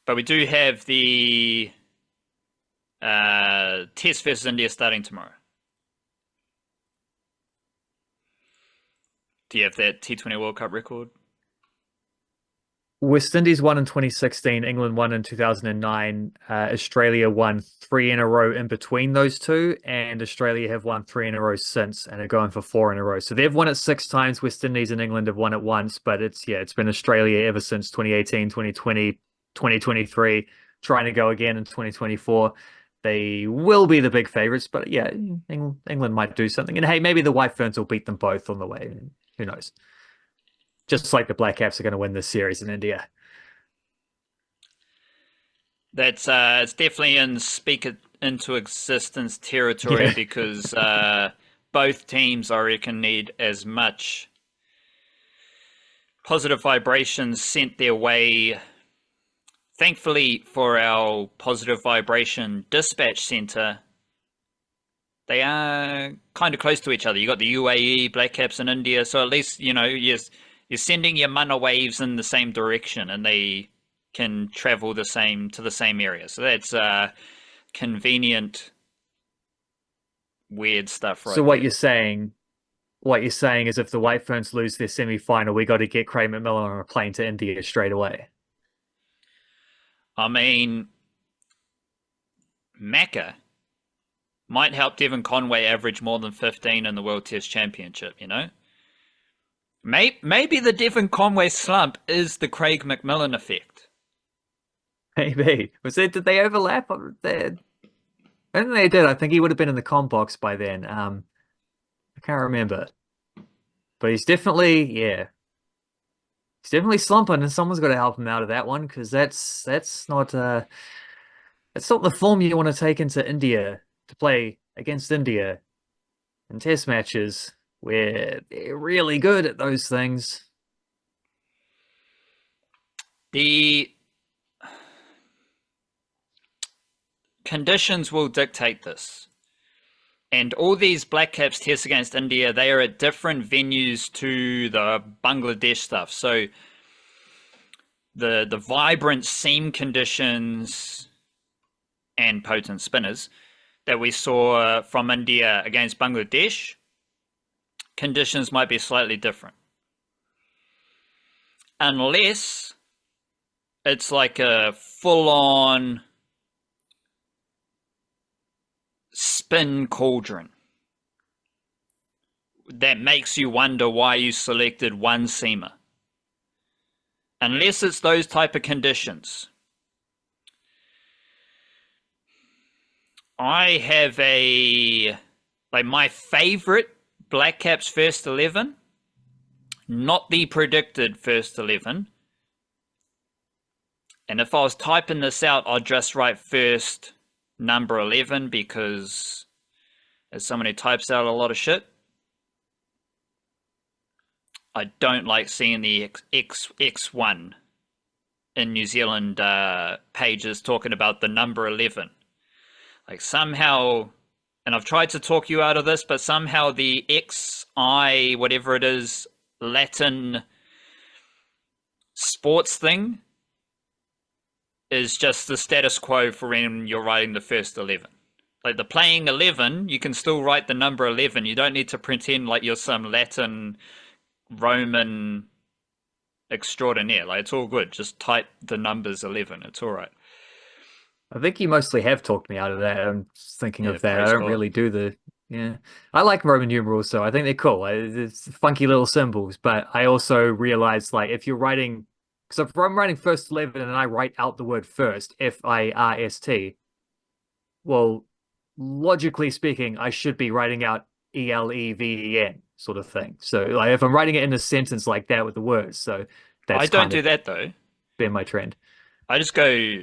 But we do have the Test versus India starting tomorrow. Do you have that T20 World Cup record? West Indies won in 2016, England won in 2009, Australia won 3 in a row in between those 2, and Australia have won 3 in a row since and are going for 4 in a row. So they've won it 6 times. West Indies and England have won it once, but it's been Australia ever since 2018, 2020, 2023, trying to go again in 2024. they will be the big favorites, but yeah, England might do something. And hey, maybe the White Ferns will beat them both on the way. Who knows? Just like the Blackcaps are going to win this series in India. That's it's definitely in speak it into existence territory Yeah. because both teams, I reckon, need as much positive vibrations sent their way. Thankfully for our positive vibration dispatch center, they are kind of close to each other. You got the UAE, Blackcaps, and India, so at least you're sending your mana waves in the same direction, and they can travel the same to the same area. So that's convenient, weird stuff So right what there. you're saying is if the White Ferns lose their semi-final, we got to get Craig McMillan on a plane to India straight away. I mean, Macca might help Devon Conway average more than 15 in the World Test Championship, you know? Maybe the Devon Conway slump is the Craig McMillan effect. Maybe. Did they overlap? I think they did. I think he would have been in the com box by then. I can't remember. But he's definitely slumping, and someone's got to help him out of that one because that's not the form you want to take into India to play against India in test matches where they're really good at those things. The conditions will dictate this. And all these Blackcaps tests against India, they are at different venues to the Bangladesh stuff. So the vibrant seam conditions and potent spinners that we saw from India against Bangladesh, conditions might be slightly different. Unless it's like a full-on spin cauldron that makes you wonder why you selected one seamer. Unless it's those type of conditions, I have my favorite Blackcaps first 11, not the predicted first 11. And if I was typing this out, I'd just write first number 11 because as someone who types out a lot of shit, I don't like seeing the X1 in New Zealand pages talking about the number 11. Like somehow, and I've tried to talk you out of this, but somehow the XI, whatever it is, Latin sports thing is just the status quo for when you're writing the first 11. Like the playing 11, you can still write the number 11. You don't need to pretend like you're some Latin Roman extraordinaire. Like it's all good. Just type the numbers 11. It's all right. I think you mostly have talked me out of that. I'm just thinking Yeah, of that. I praise don't God. really do yeah. I like Roman numerals, so I think they're cool. It's funky little symbols, but I also realize like if you're writing, because if I'm writing first 11 and I write out the word first, FIRST, well, logically speaking, I should be writing out ELEVEN sort of thing. So like if I'm writing it in a sentence like that with the words, so I that's don't kind do of that though. been my trend. I just go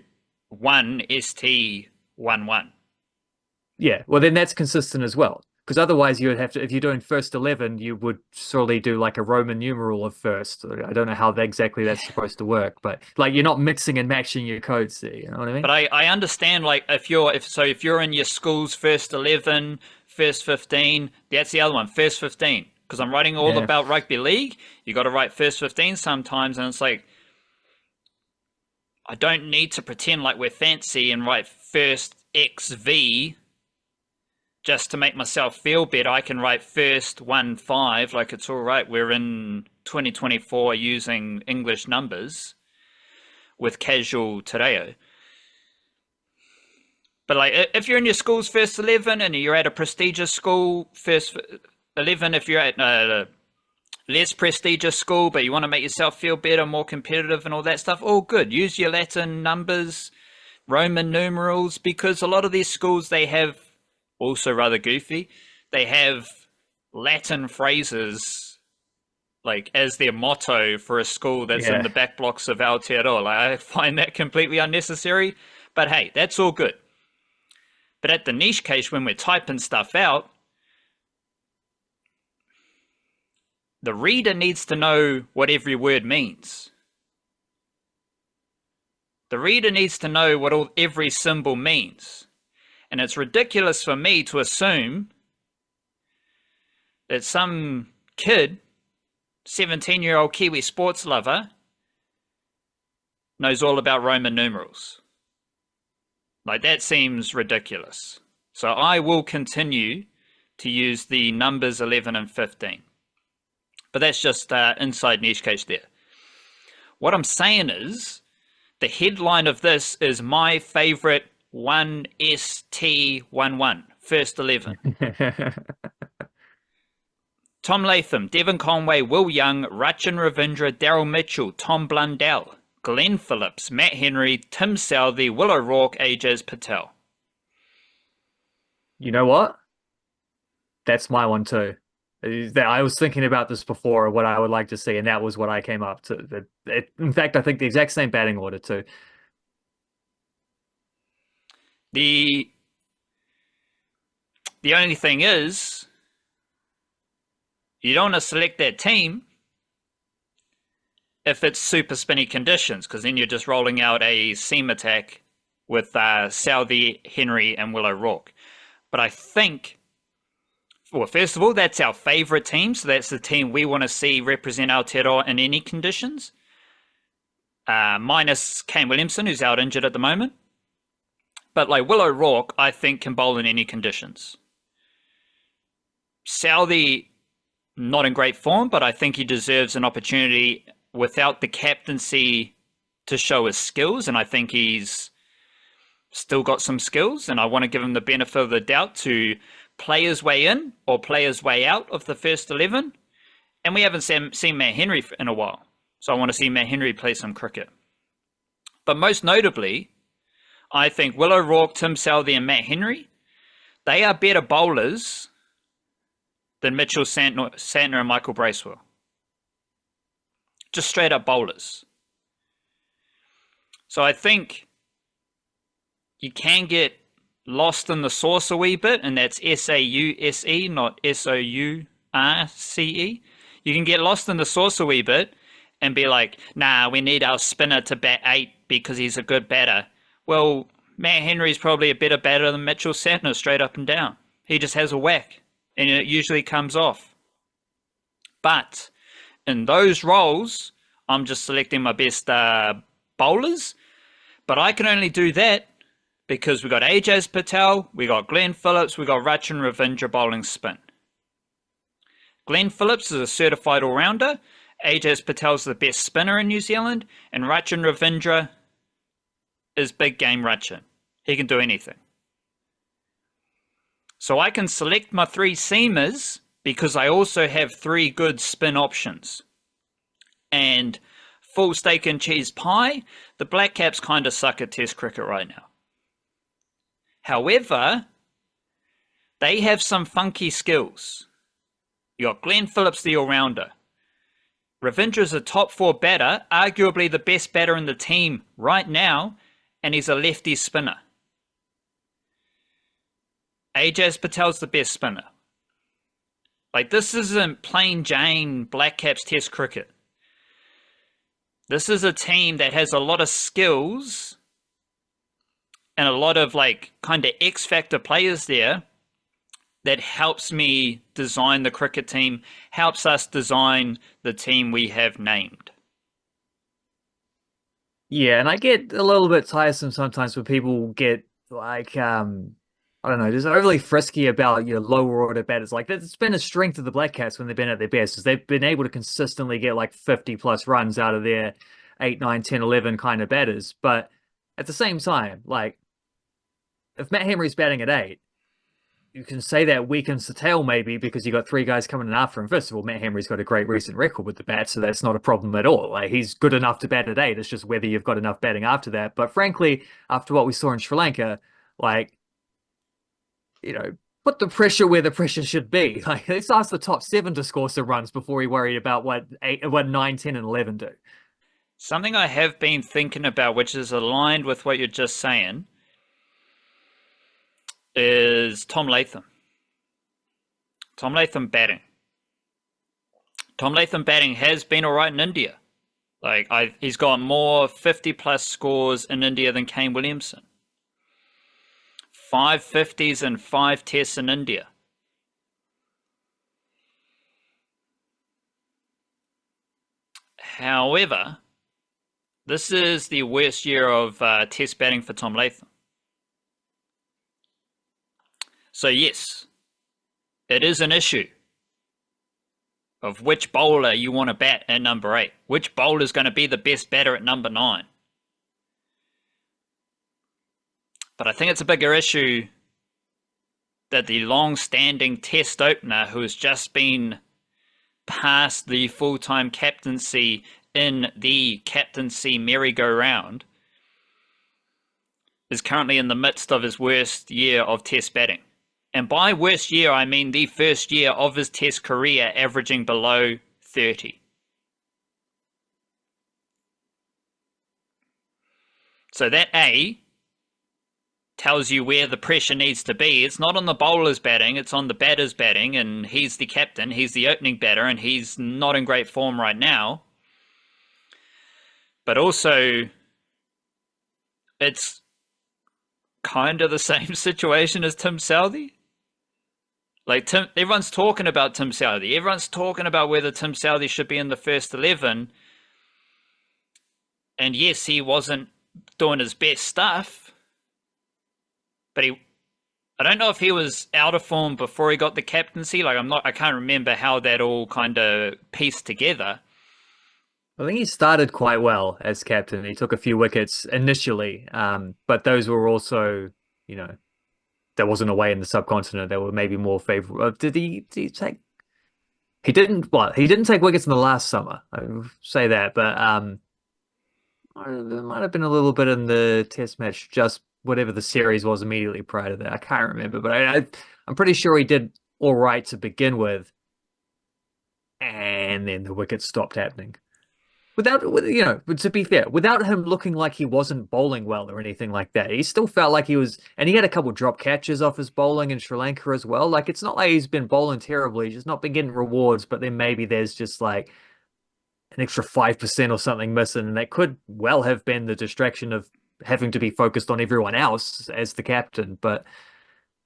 1 ST 1 1. Yeah, well then that's consistent as well. Because otherwise you would have to, if you're doing first 11, you would surely do like a Roman numeral of first. I don't know how exactly that's supposed to work, but like you're not mixing and matching your codes there, you know what I mean? But I understand like if you're in your school's first 11, first 15, that's the other one, first 15. Because I'm writing all Yeah. about rugby league, you got to write first 15 sometimes, and it's like I don't need to pretend like we're fancy and write first XV just to make myself feel better. I can write first 1 5, like it's all right. We're in 2024 using English numbers with casual tereo. But like if you're in your school's first 11 and you're at a prestigious school, first 11, if you're at a less prestigious school, but you want to make yourself feel better, more competitive and all that stuff, all good. Use your Latin numbers. Roman numerals, because a lot of these schools, they have also rather goofy. They have Latin phrases like as their motto for a school that's in Yeah. the back blocks of Aotearoa. Like, I find that completely unnecessary, but hey, that's all good. But at the niche case, when we're typing stuff out, the reader needs to know what every word means. The reader needs to know what every symbol means. And it's ridiculous for me to assume that some kid, 17-year-old Kiwi sports lover, knows all about Roman numerals. Like, that seems ridiculous. So I will continue to use the numbers 11 and 15. But that's just inside niche case there. What I'm saying is, the headline of this is my favorite 1ST11, first 11. Tom Latham, Devon Conway, Will Young, Rachin Ravindra, Daryl Mitchell, Tom Blundell, Glenn Phillips, Matt Henry, Tim Southey, Will O'Rourke, Ajaz Patel. You know what? That's my one too. I was thinking about this before, what I would like to see, and that was what I came up to. In fact, I think the exact same batting order too. The only thing is, you don't want to select that team if it's super spinny conditions, because then you're just rolling out a seam attack with Southey, Henry, and Will O'Rourke. But I think, well, first of all, that's our favourite team, so that's the team we want to see represent Aotearoa in any conditions. Minus Kane Williamson, who's out injured at the moment. But like Will O'Rourke, I think can bowl in any conditions. Southey, not in great form, but I think he deserves an opportunity without the captaincy to show his skills, and I think he's still got some skills, and I want to give him the benefit of the doubt to play his way in or play his way out of the first 11. And we haven't seen Matt Henry in a while, so I want to see Matt Henry play some cricket. But most notably, I think Will O'Rourke, Tim Southey, and Matt Henry, they are better bowlers than Mitchell Santner and Michael Bracewell. Just straight up bowlers. So I think you can get lost in the sauce a wee bit, and that's S-A-U-S-E, not S-O-U-R-C-E. You can get lost in the sauce a wee bit and be like, nah, we need our spinner to bat 8 because he's a good batter. Well, Matt Henry's probably a better batter than Mitchell Santner, straight up and down. He just has a whack, and it usually comes off. But in those roles, I'm just selecting my best bowlers. But I can only do that because we got Ajaz Patel, we got Glenn Phillips, we got Rachin Ravindra bowling spin. Glenn Phillips is a certified all-rounder. Ajaz Patel's the best spinner in New Zealand, and Rachin Ravindra is big game Rachin. He can do anything. So I can select my 3 seamers because I also have 3 good spin options. And full steak and cheese pie, the Blackcaps kind of suck at Test cricket right now. However, they have some funky skills. You got Glenn Phillips, the all-rounder. Ravindra's a top 4 batter, arguably the best batter in the team right now, and he's a lefty spinner. Ajaz Patel's the best spinner. Like, this isn't plain Jane Blackcaps Test cricket. This is a team that has a lot of skills and a lot of like kind of X factor players there that helps me design the cricket team, helps us design the team we have named. Yeah, and I get a little bit tiresome sometimes when people get like I don't know, just overly frisky about your lower order batters. Like, that's been a strength of the Blackcaps when they've been at their best, is they've been able to consistently get like 50 plus runs out of their 8, 9, 10, 11 kind of batters. But at the same time, like, if Matt Henry's batting at 8, you can say that weakens the tail maybe because you got three guys coming in after him. First of all, Matt Henry's got a great recent record with the bat, so that's not a problem at all. Like he's good enough to bat at 8. It's just whether you've got enough batting after that. But frankly, after what we saw in Sri Lanka, like, put the pressure where the pressure should be. Like let's ask the top 7 to score some runs before we worried about what 9, 10, and 11 do. Something I have been thinking about, which is aligned with what you're just saying, is Tom Latham. Tom Latham batting. Tom Latham batting has been all right in India. He's got more 50-plus scores in India than Kane Williamson. 5 50s and 5 tests in India. However, this is the worst year of test batting for Tom Latham. So yes, it is an issue of which bowler you want to bat at number 8. Which bowler is going to be the best batter at number 9? But I think it's a bigger issue that the long-standing test opener who has just been past the full-time captaincy in the captaincy merry-go-round is currently in the midst of his worst year of test batting. And by worst year, I mean the first year of his test career averaging below 30. So that A tells you where the pressure needs to be. It's not on the bowler's batting, it's on the batter's batting, and he's the captain, he's the opening batter, and he's not in great form right now. But also, it's kind of the same situation as Tim Southee. Everyone's talking about Tim Southee. Everyone's talking about whether Tim Southee should be in the first 11. And yes, he wasn't doing his best stuff. But I don't know if he was out of form before he got the captaincy. I can't remember how that all kind of pieced together. I think he started quite well as captain. He took a few wickets initially, but those were also, there wasn't away in the subcontinent. They were maybe more favorable. Did he take? He didn't. Well, he didn't take wickets in the last summer. I will say that, but there might have been a little bit in the Test match, just whatever the series was immediately prior to that. I can't remember, but I'm pretty sure he did all right to begin with, and then the wickets stopped happening. To be fair, without him looking like he wasn't bowling well or anything like that, he still felt like he was, and he had a couple drop catches off his bowling in Sri Lanka as well. Like, it's not like he's been bowling terribly, he's just not been getting rewards, but then maybe there's just like an extra 5% or something missing, and that could well have been the distraction of having to be focused on everyone else as the captain, but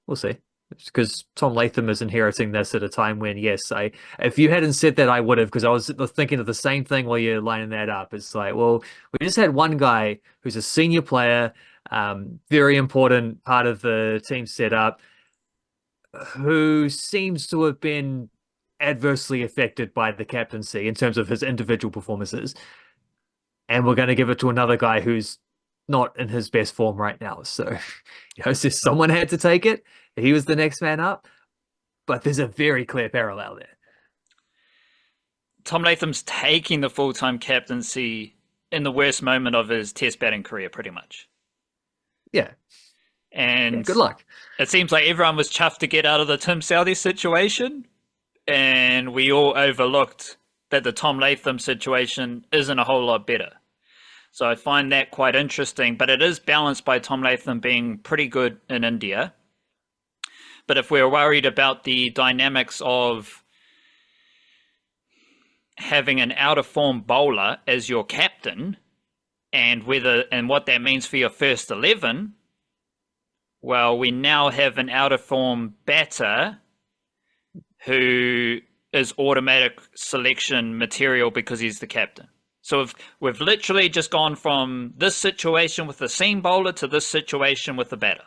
we'll see. Because Tom Latham is inheriting this at a time when, yes, if you hadn't said that, I would have, because I was thinking of the same thing while you're lining that up. It's like, well, we just had one guy who's a senior player, very important part of the team setup, who seems to have been adversely affected by the captaincy in terms of his individual performances. And we're going to give it to another guy who's not in his best form right now. So, so someone had to take it. He was the next man up, but there's a very clear parallel there. Tom Latham's taking the full-time captaincy in the worst moment of his test batting career, pretty much. Yeah. And good luck. It seems like everyone was chuffed to get out of the Tim Southee situation, and we all overlooked that the Tom Latham situation isn't a whole lot better. So I find that quite interesting, but it is balanced by Tom Latham being pretty good in India. But if we're worried about the dynamics of having an out-of-form bowler as your captain and what that means for your first 11, well, we now have an out-of-form batter who is automatic selection material because he's the captain. So we've literally just gone from this situation with the seam bowler to this situation with the batter.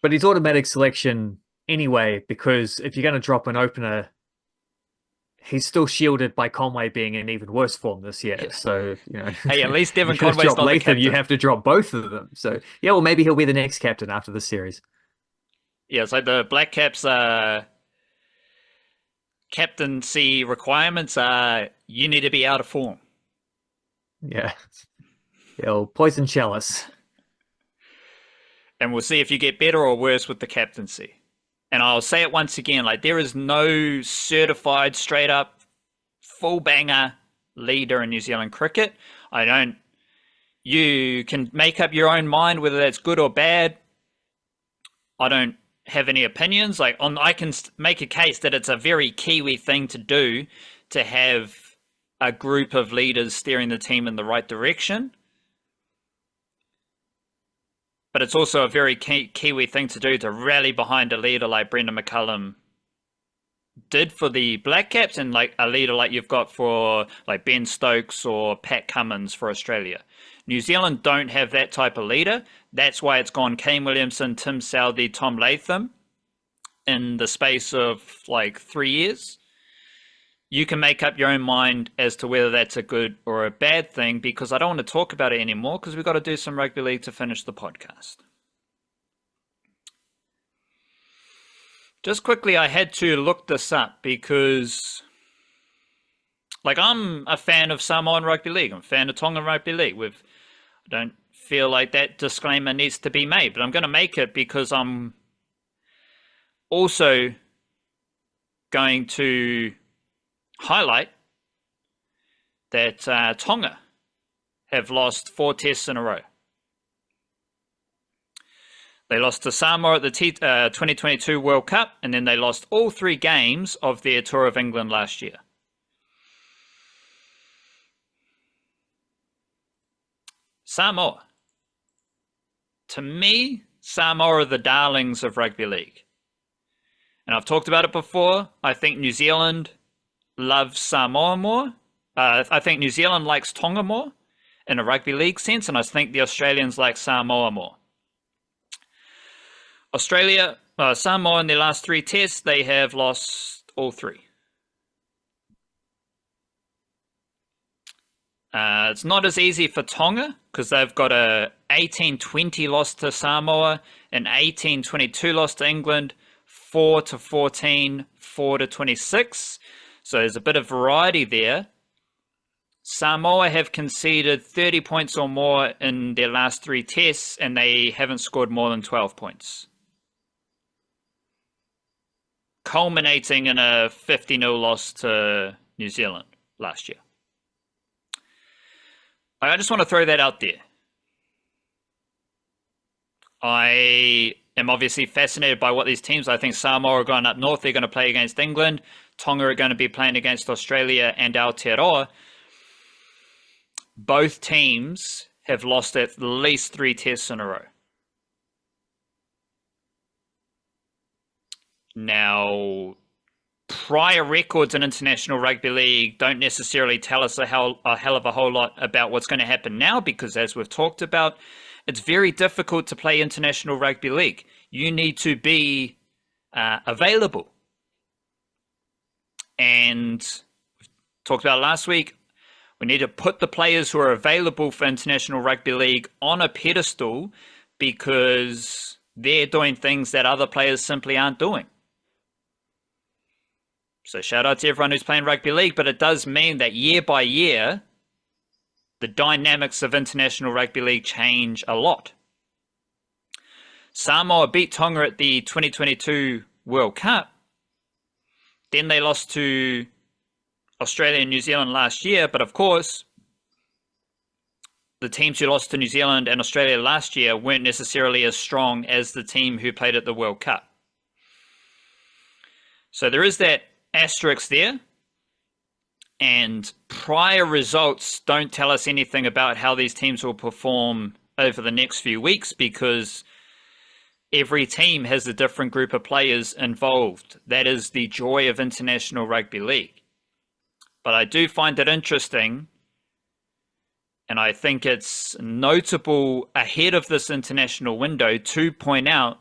But he's automatic selection anyway, because if you're going to drop an opener, he's still shielded by Conway being in even worse form this year. Yeah. So, hey, at least Devon Conway's not the captain. You have to drop both of them. So, yeah, well, maybe he'll be the next captain after the series. Yeah, it's like the Blackcaps captaincy requirements are you need to be out of form. Yeah. Poison chalice. And we'll see if you get better or worse with the captaincy. And I'll say it once again, like there is no certified straight up full banger leader in New Zealand cricket. I don't You can make up your own mind whether that's good or bad. I don't have any opinions. I can make a case that it's a very Kiwi thing to do to have a group of leaders steering the team in the right direction. But it's also a very Kiwi thing to do to rally behind a leader like Brendan McCullum did for the Blackcaps, and like a leader like you've got for like Ben Stokes or Pat Cummins for Australia. New Zealand don't have that type of leader. That's why it's gone Kane Williamson, Tim Southee, Tom Latham in the space of like 3 years. You can make up your own mind as to whether that's a good or a bad thing, because I don't want to talk about it anymore because we've got to do some rugby league to finish the podcast. Just quickly, I had to look this up because like I'm a fan of Samoan Rugby League. I'm a fan of Tongan Rugby League. I don't feel like that disclaimer needs to be made, but I'm going to make it because I'm also going to highlight that Tonga have lost 4 tests in a row. They lost to Samoa at the 2022 World Cup, and then they lost all 3 games of their tour of England last year. Samoa. To me, Samoa are the darlings of rugby league. And I've talked about it before. I think New Zealand loves Samoa more. I think New Zealand likes Tonga more in a rugby league sense, and I think the Australians like Samoa more. Samoa in their last 3 tests, they have lost all 3. It's not as easy for Tonga because they've got a 18-20 loss to Samoa, an 18-22 loss to England, 4-14, 4-26. So there's a bit of variety there. Samoa have conceded 30 points or more in their last 3 tests, and they haven't scored more than 12 points, culminating in a 50-0 loss to New Zealand last year. I just want to throw that out there. I am obviously fascinated by what these teams. I think Samoa are going up north. They're going to play against England. Tonga are going to be playing against Australia and Aotearoa. Both teams have lost at least 3 tests in a row. Now, prior records in International Rugby League don't necessarily tell us a hell of a whole lot about what's going to happen now, because as we've talked about, it's very difficult to play International Rugby League. You need to be available. And we talked about last week, we need to put the players who are available for International Rugby League on a pedestal because they're doing things that other players simply aren't doing. So shout out to everyone who's playing rugby league, but it does mean that year by year, the dynamics of International Rugby League change a lot. Samoa beat Tonga at the 2022 World Cup. Then they lost to Australia and New Zealand last year, but of course, the teams who lost to New Zealand and Australia last year weren't necessarily as strong as the team who played at the World Cup. So there is that asterisk there, and prior results don't tell us anything about how these teams will perform over the next few weeks, because every team has a different group of players involved. That is the joy of International Rugby League. But I do find it interesting, and I think it's notable ahead of this international window to point out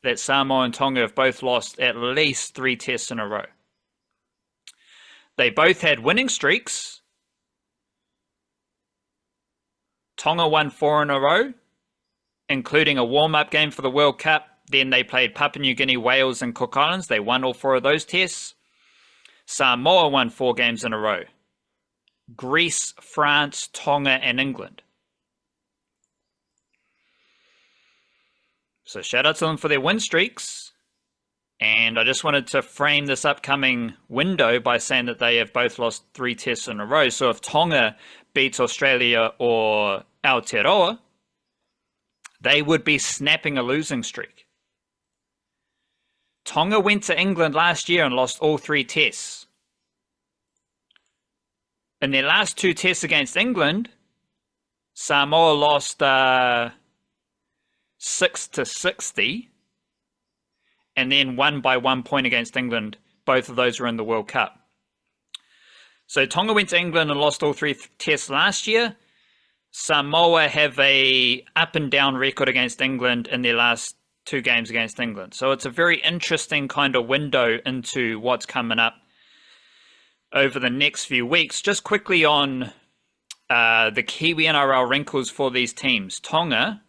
that Samoa and Tonga have both lost at least 3 tests in a row. They both had winning streaks. Tonga won 4 in a row, including a warm-up game for the World Cup Then they played Papua New Guinea, Wales, and Cook Islands. They won all 4 of those tests. Samoa won 4 games in a row. Greece, France, Tonga, and England. So shout out to them for their win streaks. And I just wanted to frame this upcoming window by saying that they have both lost 3 tests in a row. So if Tonga beats Australia or Aotearoa, they would be snapping a losing streak. Tonga went to England last year and lost all 3 tests. In their last 2 tests against England, Samoa lost 6-60 and then won by 1 point against England. Both of those were in the World Cup. So Tonga went to England and lost all 3 tests last year. Samoa have a up and down record against England in their last 2 games against England. So it's a very interesting kind of window into what's coming up over the next few weeks. Just quickly on the Kiwi NRL wrinkles for these teams. Tonga,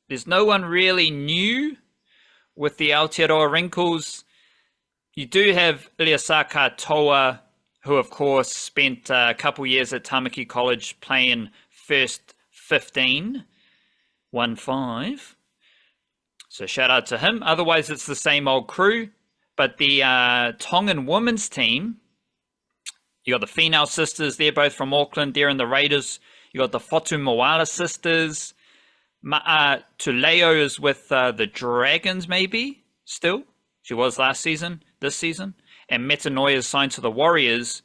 there's no one really new with the Aotearoa wrinkles. You do have Iliasaka Toa, who of course spent a couple years at Tamaki College playing first 15, 1-5. So shout out to him. Otherwise, it's the same old crew. But the Tongan women's team, you got the Finau sisters. They're both from Auckland. They're in the Raiders. You got the Fotu Moala sisters. Tuleo is with the Dragons, maybe, still. She was last season, this season. And Metanoia is signed to the Warriors.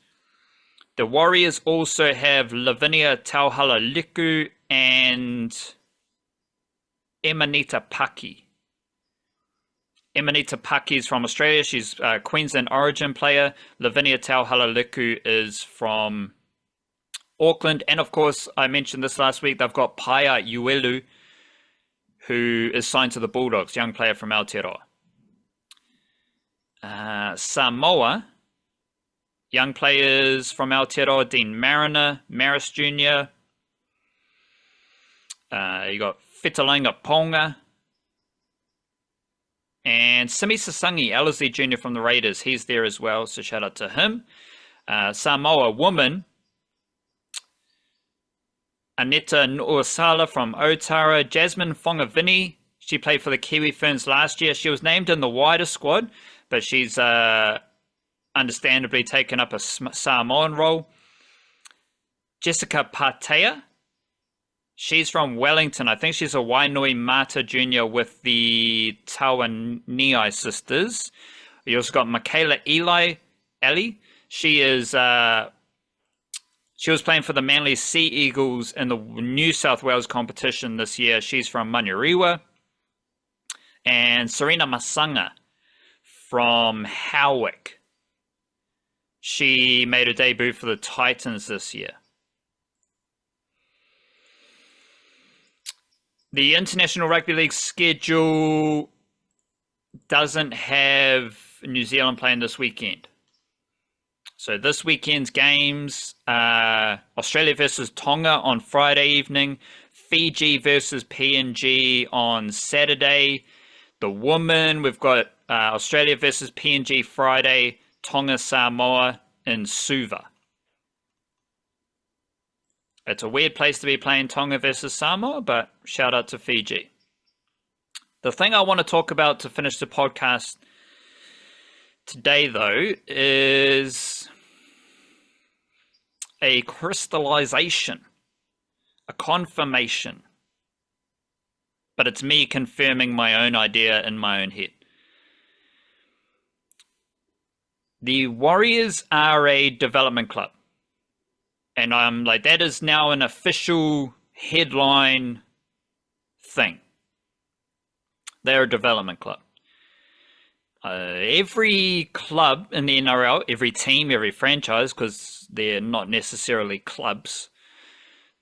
The Warriors also have Lavinia Tauhalaliku and Emanita Paki. Emanita Paki is from Australia. She's a Queensland Origin player. Lavinia Tauhalaliku is from Auckland. And of course, I mentioned this last week, they've got Paia Uelu, who is signed to the Bulldogs, young player from Aotearoa. Samoa, young players from Aotearoa, Dean Mariner, Maris Jr. You got Whitalanga Ponga. And Simi Sasangi, Ellerslie Jr. from the Raiders. He's there as well, so shout out to him. Samoa woman, Aneta Nu'usala from Otara. Jasmine Fongavini, she played for the Kiwi Ferns last year. She was named in the wider squad, but she's understandably taken up a Samoan role. Jessica Patea, she's from Wellington. I think she's a Wainui Mata Jr. with the Tawaniai sisters. You also got Michaela Ellie. She was playing for the Manly Sea Eagles in the New South Wales competition this year. She's from Manurewa. And Serena Masanga from Howick. She made a debut for the Titans this year. The International Rugby League schedule doesn't have New Zealand playing this weekend. So this weekend's games, Australia versus Tonga on Friday evening, Fiji versus PNG on Saturday. The women, we've got Australia versus PNG Friday, Tonga Samoa in Suva. It's a weird place to be playing Tonga versus Samoa, but shout out to Fiji. The thing I want to talk about to finish the podcast today, though, is a crystallization, a confirmation. But it's me confirming my own idea in my own head. The Warriors are a development club. And I'm like, that is now an official headline thing. They're a development club. Every club in the NRL, every team, every franchise, because they're not necessarily clubs,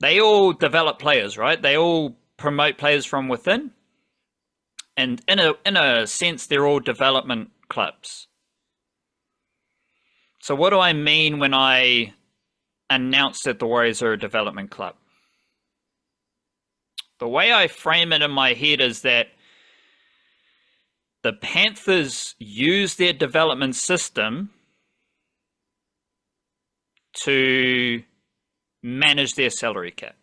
they all develop players, right? They all promote players from within. And in a sense, they're all development clubs. So what do I mean when I announce that the Warriors are a development club? The way I frame it in my head is that the Panthers use their development system to manage their salary cap.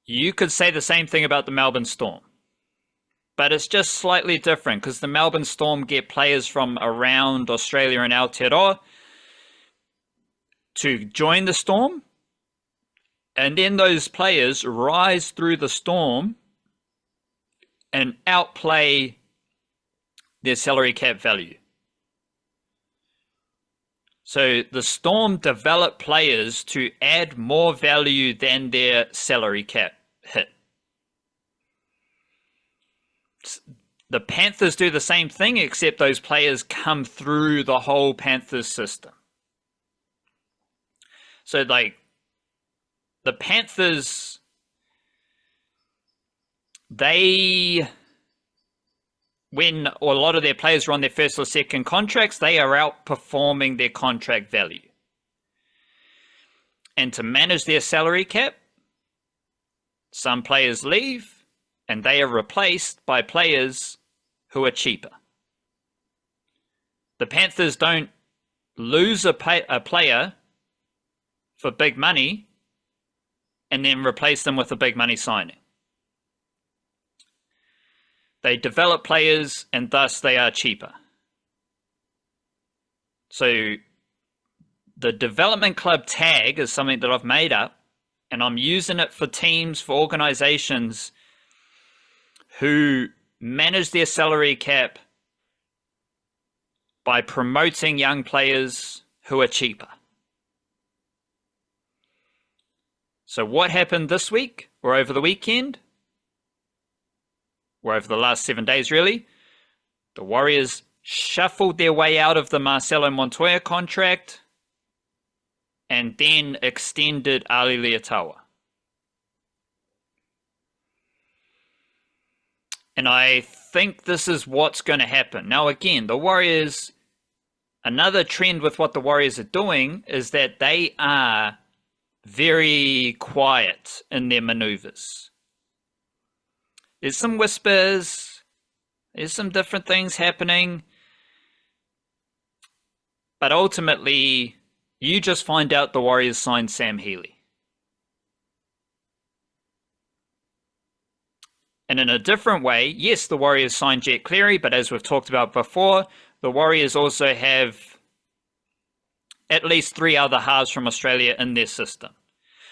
You could say the same thing about the Melbourne Storm, but it's just slightly different because the Melbourne Storm get players from around Australia and Aotearoa to join the Storm, and then those players rise through the Storm and outplay their salary cap value. So the Storm develop players to add more value than their salary cap hit. The Panthers do the same thing, except those players come through the whole Panthers system. So like the Panthers, when a lot of their players are on their first or second contracts, they are outperforming their contract value. And to manage their salary cap, some players leave and they are replaced by players who are cheaper. The Panthers don't lose a player for big money and then replace them with a big money signing. They develop players and thus they are cheaper. So the development club tag is something that I've made up, and I'm using it for teams, for organizations who manage their salary cap by promoting young players who are cheaper. So what happened this week or over the weekend? Or over the last 7 days, really? The Warriors shuffled their way out of the Marcelo Montoya contract and then extended Ali Leotawa. And I think this is what's going to happen. Now, again, the Warriors, another trend with what the Warriors are doing is that they are very quiet in their maneuvers. There's some whispers, there's some different things happening, but ultimately, you just find out the Warriors signed Sam Healey. And in a different way, yes, the Warriors signed Jet Cleary, but as we've talked about before, the Warriors also have at least 3 other halves from Australia in their system.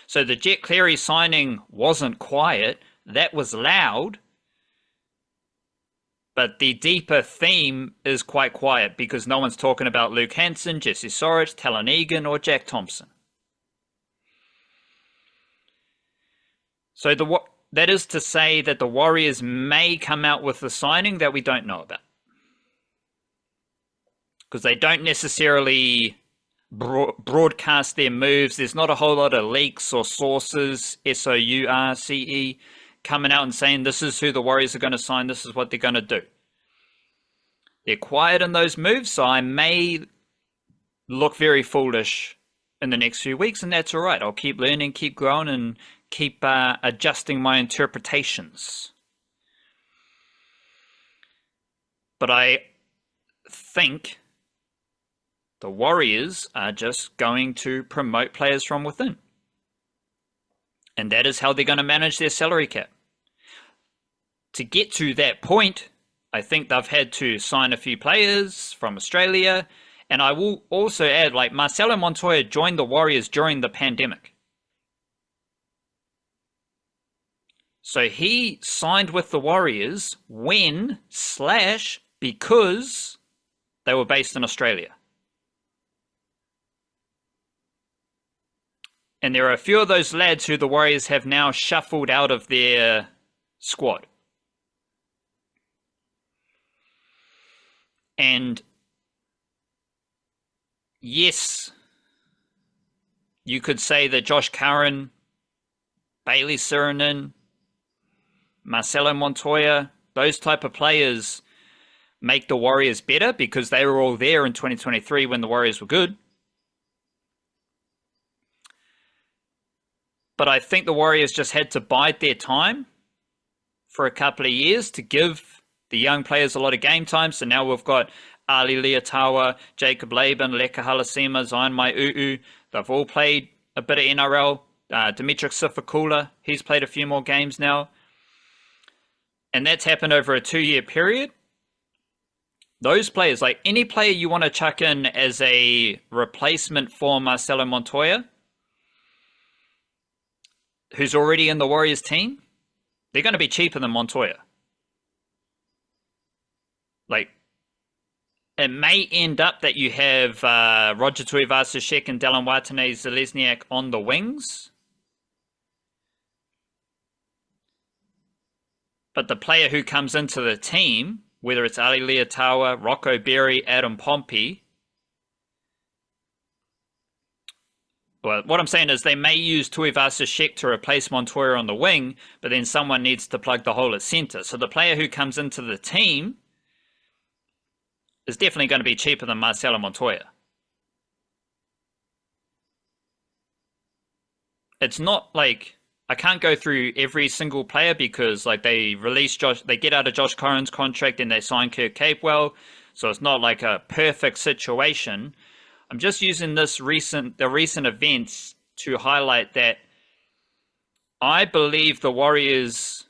So the Jet Cleary signing wasn't quiet. That was loud, but the deeper theme is quite quiet because no one's talking about Luke Hanson, Jesse Sorich, Talon Egan, or Jack Thompson. So that is to say that the Warriors may come out with a signing that we don't know about, because they don't necessarily broadcast their moves. There's not a whole lot of leaks or sources, SOURCE, coming out and saying this is who the Warriors are going to sign, this is what they're going to do. They're quiet in those moves, so I may look very foolish in the next few weeks, and that's all right. I'll keep learning, keep growing, and keep adjusting my interpretations. But I think the Warriors are just going to promote players from within. And that is how they're going to manage their salary cap. To get to that point, I think they've had to sign a few players from Australia. And I will also add, like Marcelo Montoya joined the Warriors during the pandemic. So he signed with the Warriors because they were based in Australia. And there are a few of those lads who the Warriors have now shuffled out of their squad. And yes, you could say that Josh Curran, Bailey Sirenen, Marcelo Montoya, those type of players make the Warriors better because they were all there in 2023 when the Warriors were good. but I think the Warriors just had to bide their time for a couple of years to give the young players a lot of game time. So now we've got Ali Leotawa, Jacob Laban, Leka Halasima, Zion Mai'uu. They've all played a bit of NRL. Dimitri Sifakula, he's played a few more games now. And that's happened over a 2-year period. Those players, like any player you want to chuck in as a replacement for Marcelo Montoya, who's already in the Warriors team, they're going to be cheaper than Montoya. Like, it may end up that you have Roger Tuivasa-Sheck and Dylan Watene-Zelezniak on the wings. But the player who comes into the team, whether it's Ali Leotawa, Rocco Berry, Adam Pompey, well, what I'm saying is they may use Tuivasa-Sheck to replace Montoya on the wing, but then someone needs to plug the hole at centre. So the player who comes into the team is definitely going to be cheaper than Marcelo Montoya. It's not like I can't go through every single player because like they get out of Josh Curran's contract and they sign Kirk Capewell, so it's not like a perfect situation. I'm just using the recent events to highlight that I believe the Warriors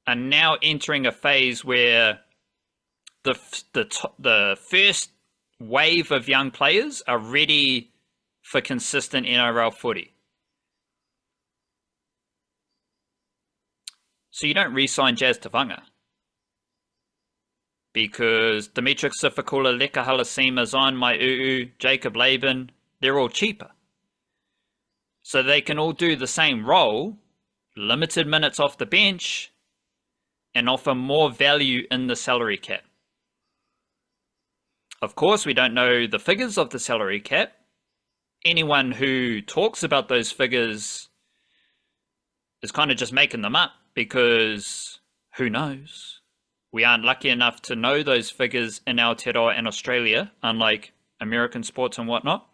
are now entering a phase where the first wave of young players are ready for consistent NRL footy. So you don't re-sign Jazz Tavanga because Dimitri Sifakula, Leka Halasima, Zion Mai'uu, Jacob Laban, they're all cheaper. So they can all do the same role, limited minutes off the bench, and offer more value in the salary cap. Of course, we don't know the figures of the salary cap. Anyone who talks about those figures is kind of just making them up because who knows? We aren't lucky enough to know those figures in Aotearoa and Australia, unlike American sports and whatnot.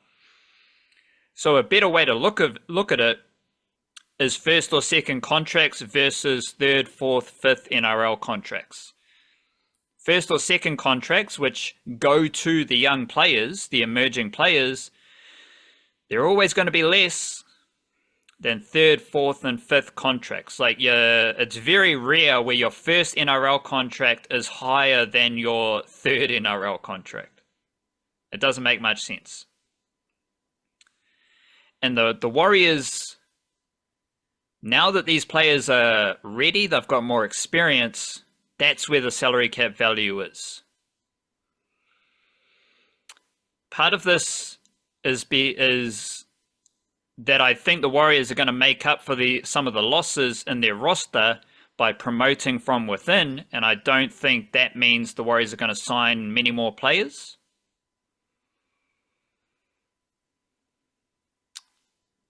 So a better way to look at it is first or second contracts versus third, fourth, fifth NRL contracts. First or second contracts, which go to the young players, the emerging players, they're always going to be less than third, fourth, and fifth contracts. Like it's very rare where your first NRL contract is higher than your third NRL contract. It doesn't make much sense. And the Warriors, now that these players are ready, they've got more experience, that's where the salary cap value is. Part of this is that I think the Warriors are going to make up for some of the losses in their roster by promoting from within, and I don't think that means the Warriors are going to sign many more players.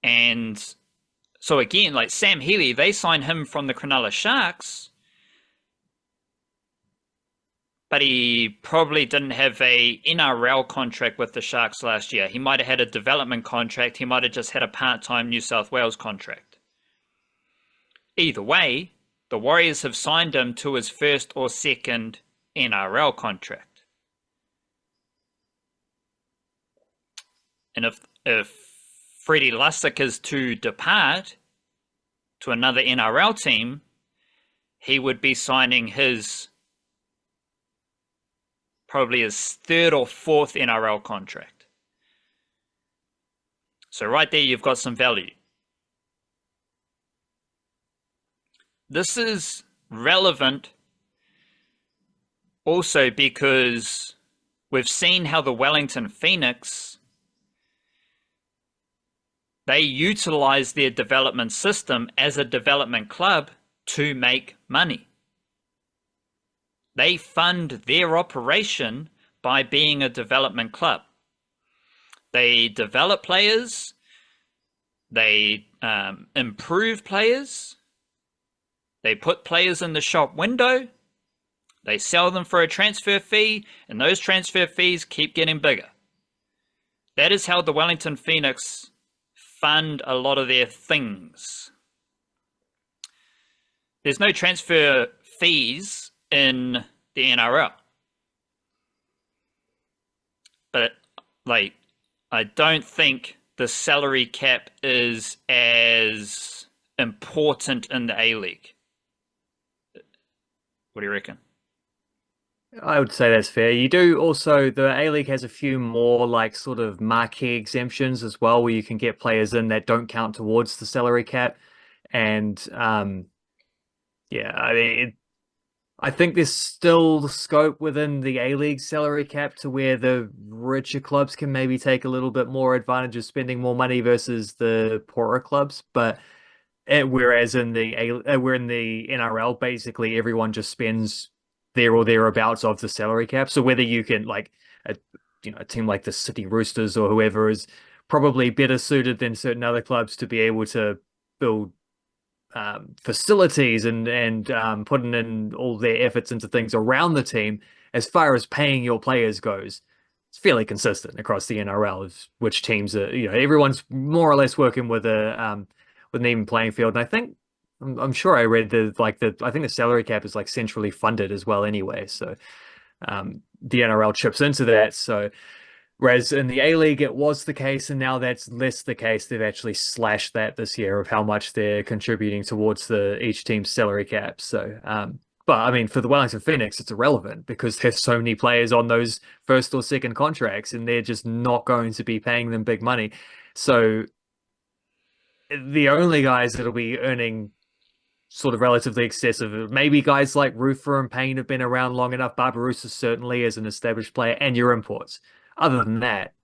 And so again, like Sam Healy, they signed him from the Cronulla Sharks, but he probably didn't have a NRL contract with the Sharks last year. He might have had a development contract. He might have just had a part-time New South Wales contract. Either way, the Warriors have signed him to his first or second NRL contract. And if Freddie Lussick is to depart to another NRL team, he would be signing probably his third or fourth NRL contract. So right there, you've got some value. This is relevant also because we've seen how the Wellington Phoenix, they utilize their development system as a development club to make money. They fund their operation by being a development club. They develop players, they improve players, they put players in the shop window, they sell them for a transfer fee, and those transfer fees keep getting bigger. That is how the Wellington Phoenix fund a lot of their things. There's no transfer fees in the NRL. But, like, I don't think the salary cap is as important in the A-League. What do you reckon? I would say that's fair. You do also, the A-League has a few more like sort of marquee exemptions as well, where you can get players in that don't count towards the salary cap. And yeah, I mean, I think there's still scope within the A-League salary cap to where the richer clubs can maybe take a little bit more advantage of spending more money versus the poorer clubs. But whereas in we're in the NRL, basically everyone just spends there or thereabouts of the salary cap. So whether you can like a a team like the City Roosters or whoever is probably better suited than certain other clubs to be able to build facilities and putting in all their efforts into things around the team as far as paying your players goes. It's fairly consistent across the NRL, which teams are, everyone's more or less working with an even playing field. And I think I'm sure I read I think the salary cap is like centrally funded as well anyway. So the NRL chips into that. So whereas in the A-League it was the case, and now that's less the case. They've actually slashed that this year of how much they're contributing towards each team's salary cap. So but I mean, for the Wellington Phoenix, it's irrelevant because there's so many players on those first or second contracts, and they're just not going to be paying them big money. So the only guys that'll be earning sort of relatively excessive, maybe guys like Rufer and Payne have been around long enough. Barbarousse certainly as an established player, and your imports. Other than that,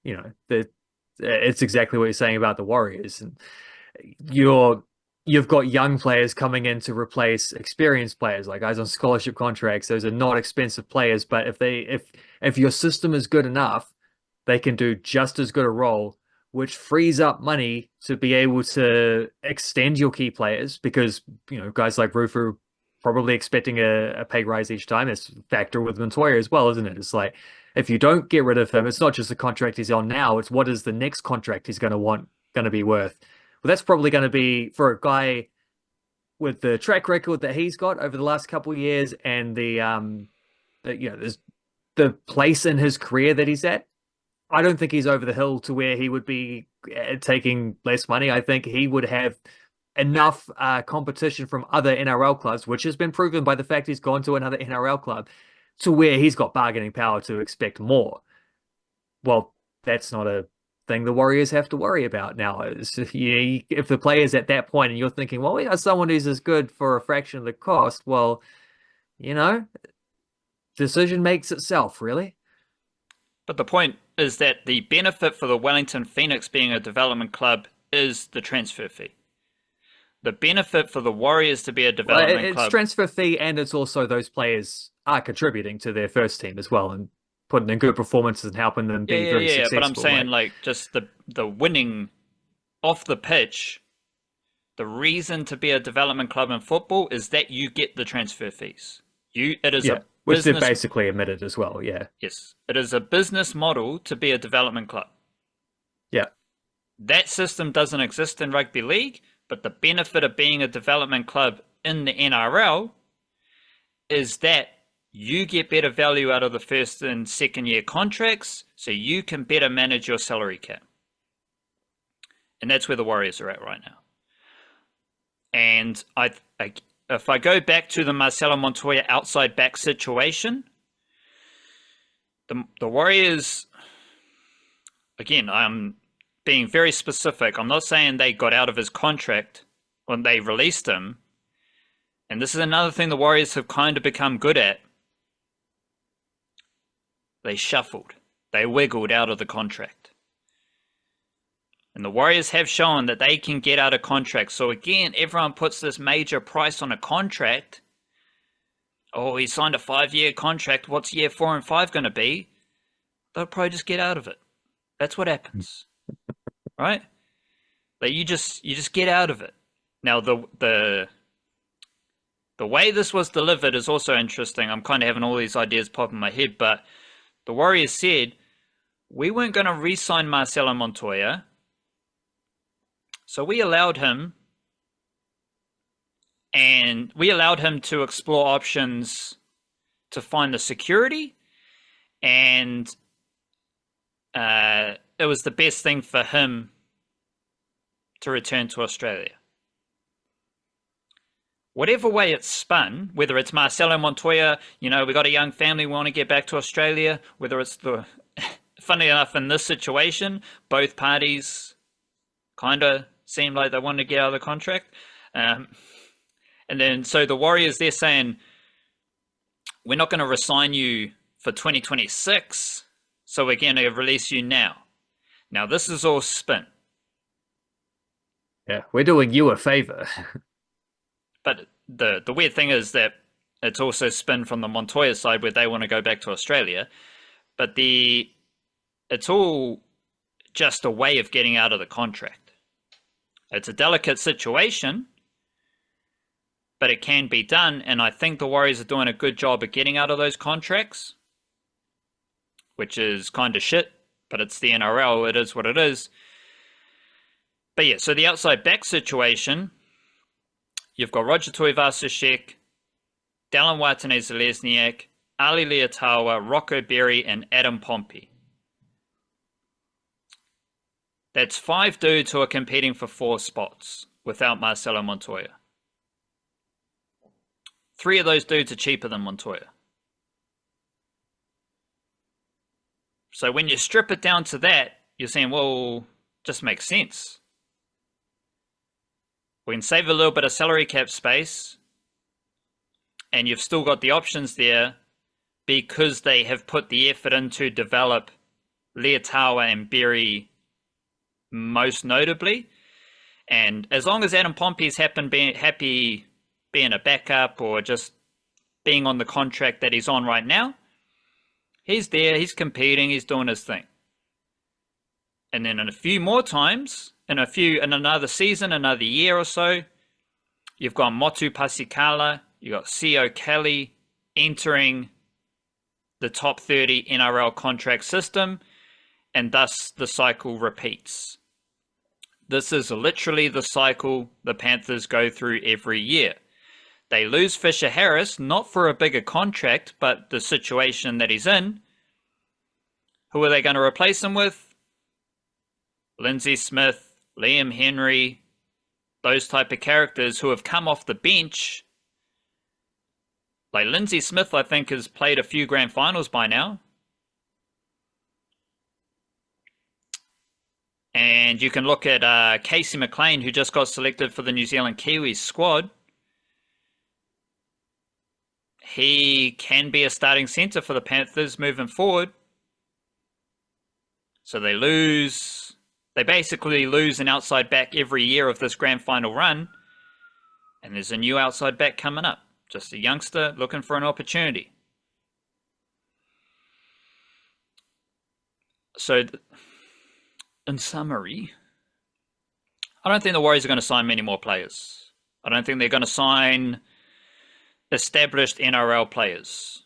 it's exactly what you're saying about the Warriors, and you've got young players coming in to replace experienced players, like guys on scholarship contracts. Those are not expensive players, but if your system is good enough, they can do just as good a role, which frees up money to be able to extend your key players because, guys like Roof are probably expecting a pay rise each time. It's a factor with Montoya as well, isn't it? It's like, if you don't get rid of him, it's not just the contract he's on now, it's what is the next contract he's going to be worth. Well, that's probably going to be for a guy with the track record that he's got over the last couple of years and there's the place in his career that he's at. I don't think he's over the hill to where he would be taking less money. I think he would have enough competition from other NRL clubs, which has been proven by the fact he's gone to another NRL club, to where he's got bargaining power to expect more. Well, that's not a thing the Warriors have to worry about now. If the player's at that point and you're thinking, well, we got someone who's as good for a fraction of the cost, well, decision makes itself, really. But the point is that the benefit for the Wellington Phoenix being a development club is the transfer fee. The benefit for the Warriors to be a development club... It's transfer fee, and it's also those players are contributing to their first team as well and putting in good performances and helping them be very successful. But I'm saying, just the winning off the pitch, the reason to be a development club in football is that you get the transfer fees. Which they've basically admitted as well, yeah. Yes. It is a business model to be a development club. Yeah. That system doesn't exist in rugby league, but the benefit of being a development club in the NRL is that you get better value out of the first and second year contracts, so you can better manage your salary cap. And that's where the Warriors are at right now. And if I go back to the Marcelo Montoya outside back situation, the Warriors, again, I'm being very specific. I'm not saying they got out of his contract when they released him. And this is another thing the Warriors have kind of become good at. They shuffled. They wiggled out of the contract. And the Warriors have shown that they can get out of contracts. So again, everyone puts this major price on a contract. Oh, he signed a 5-year contract. What's year 4 and 5 going to be? They'll probably just get out of it. That's what happens. Right? Like you just get out of it. Now the way this was delivered is also interesting. I'm kind of having all these ideas pop in my head, but the Warriors said, we weren't going to re-sign Marcelo Montoya. So we allowed him, and we allowed him to explore options to find the security, and it was the best thing for him to return to Australia. Whatever way it's spun, whether it's Marcelo Montoya, we got a young family, we want to get back to Australia, whether it's funny enough, in this situation, both parties kind of seemed like they wanted to get out of the contract. And then, so the Warriors, they're saying, we're not going to resign you for 2026, so we're going to release you now. Now, this is all spin. Yeah, we're doing you a favor. But the weird thing is that it's also spin from the Montoya side where they want to go back to Australia. But it's all just a way of getting out of the contract. It's a delicate situation, but it can be done. And I think the Warriors are doing a good job of getting out of those contracts, which is kind of shit, but it's the NRL. It is what it is. But yeah, so the outside back situation, you've got Roger Tuivasa-Sheck, Dallin Watene-Zelezniak, Ali Leotawa, Rocco Berry, and Adam Pompey. That's 5 dudes who are competing for 4 spots without Marcelo Montoya. 3 of those dudes are cheaper than Montoya. So when you strip it down to that, you're saying, well, just makes sense. We can save a little bit of salary cap space, and you've still got the options there because they have put the effort in to develop Leotawa and Berry most notably. And as long as Adam Pompey's happy being a backup or just being on the contract that he's on right now, he's there, he's competing, he's doing his thing. And then in a few more times, in another season, another year or so, you've got Motu Pasikala, you've got C.O. Kelly entering the top 30 NRL contract system, and thus the cycle repeats. This is literally the cycle the Panthers go through every year. They lose Fisher Harris, not for a bigger contract, but the situation that he's in. Who are they going to replace him with? Lindsay Smith, Liam Henry, those type of characters who have come off the bench. Like Lindsay Smith, I think, has played a few grand finals by now. And you can look at Casey McLean, who just got selected for the New Zealand Kiwis squad. He can be a starting centre for the Panthers moving forward. So they basically lose an outside back every year of this grand final run. And there's a new outside back coming up. Just a youngster looking for an opportunity. So, in summary, I don't think the Warriors are going to sign many more players. I don't think they're going to sign established NRL players.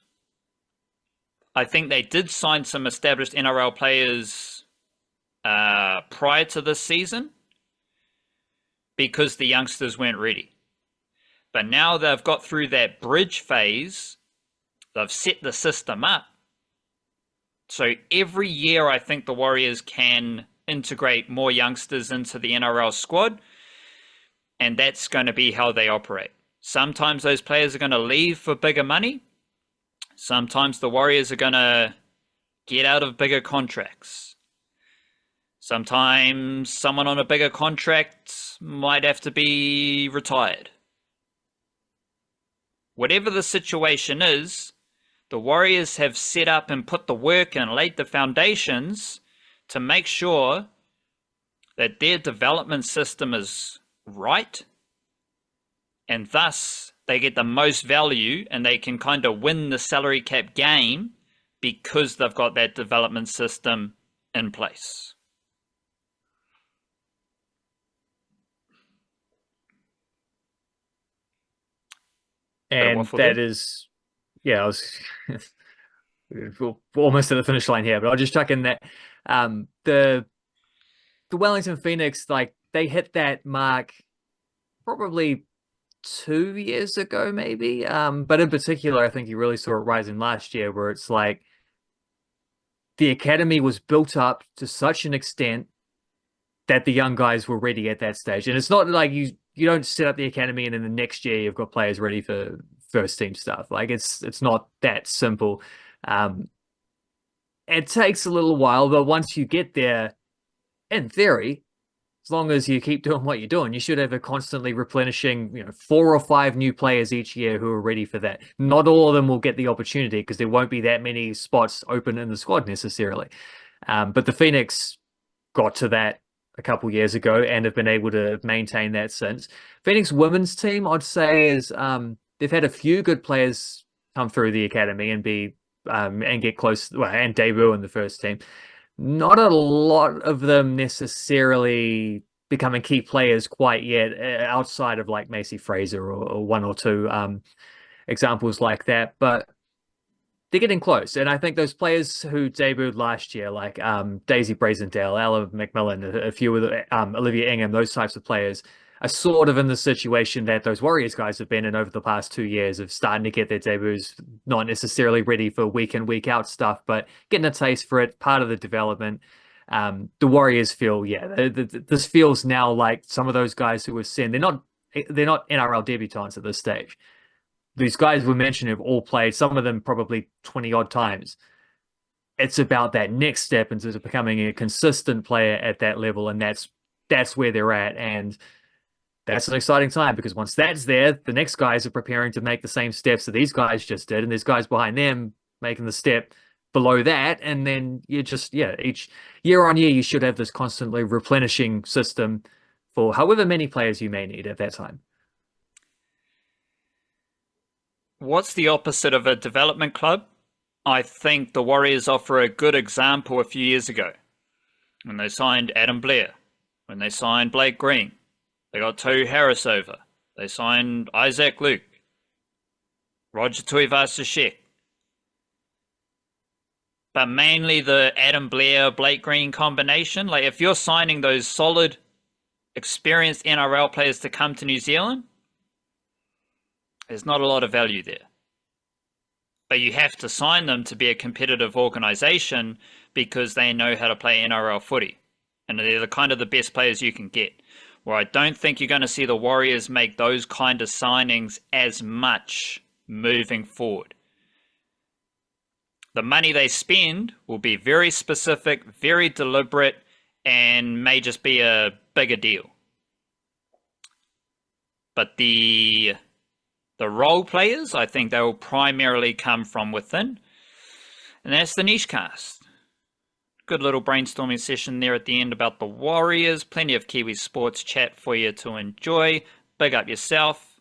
I think they did sign some established NRL players prior to this season because the youngsters weren't ready. But now they've got through that bridge phase, they've set the system up. So every year I think the Warriors can integrate more youngsters into the NRL squad, and that's going to be how they operate. Sometimes those players are going to leave for bigger money. Sometimes the Warriors are going to get out of bigger contracts. Sometimes someone on a bigger contract might have to be retired. Whatever the situation is, the Warriors have set up and put the work and laid the foundations to make sure that their development system is right, and thus they get the most value and they can kind of win the salary cap game because they've got that development system in place. And that is, yeah, I was we're almost at the finish line here, but I'll just chuck in that the Wellington Phoenix, like, they hit that mark probably 2 years ago, maybe. But in particular, I think you really saw it rising last year, where it's like the academy was built up to such an extent that the young guys were ready at that stage. And it's not like you don't set up the academy and then the next year you've got players ready for first team stuff. Like it's not that simple. Um, it takes a little while, but once you get there, in theory, as long as you keep doing what you're doing, you should have a constantly replenishing, 4 or 5 new players each year who are ready for that. Not all of them will get the opportunity because there won't be that many spots open in the squad necessarily. But the Phoenix got to that a couple years ago and have been able to maintain that since. Phoenix women's team, I'd say, is they've had a few good players come through the academy and be and get close, well, and debut in the first team. Not a lot of them necessarily becoming key players quite yet, outside of like Macy Fraser or one or two examples like that. But they're getting close. And I think those players who debuted last year, like Daisy Brazendale, Ella McMillan, a few of the Olivia Ingham, those types of players are sort of in the situation that those Warriors guys have been in over the past 2 years of starting to get their debuts, not necessarily ready for week in, week out stuff, but getting a taste for it, part of the development. The Warriors feel, this feels now like some of those guys who were sent, they're not NRL debutants at this stage. These guys we mentioned have all played, some of them probably 20 odd times. It's about that next step into becoming a consistent player at that level, and that's where they're at. And that's an exciting time because once that's there, the next guys are preparing to make the same steps that these guys just did, and there's guys behind them making the step below that. And then you just, each year on year, you should have this constantly replenishing system for however many players you may need at that time. What's the opposite of a development club? I think the Warriors offer a good example a few years ago when they signed Adam Blair, when they signed Blake Green. They got Tohu Harris over. They signed Isaac Luke, Roger Tuivasa-Sheck. But mainly the Adam Blair, Blake Green combination. Like if you're signing those solid, experienced NRL players to come to New Zealand, there's not a lot of value there. But you have to sign them to be a competitive organisation because they know how to play NRL footy. And they're the kind of the best players you can get. Where I don't think you're going to see the Warriors make those kind of signings as much moving forward. The money they spend will be very specific, very deliberate, and may just be a bigger deal. But the role players, I think they will primarily come from within. And that's the niche cast. Good little brainstorming session there at the end about the Warriors. Plenty of Kiwi sports chat for you to enjoy. Big up yourself.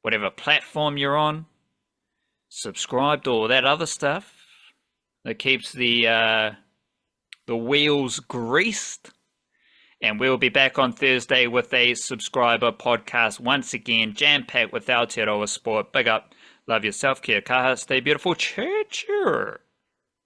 Whatever platform you're on. Subscribe to all that other stuff that keeps the wheels greased. And we'll be back on Thursday with a subscriber podcast once again, jam-packed with Aotearoa sport. Big up. Love yourself. Kia kaha. Stay beautiful. Cheer, cheer.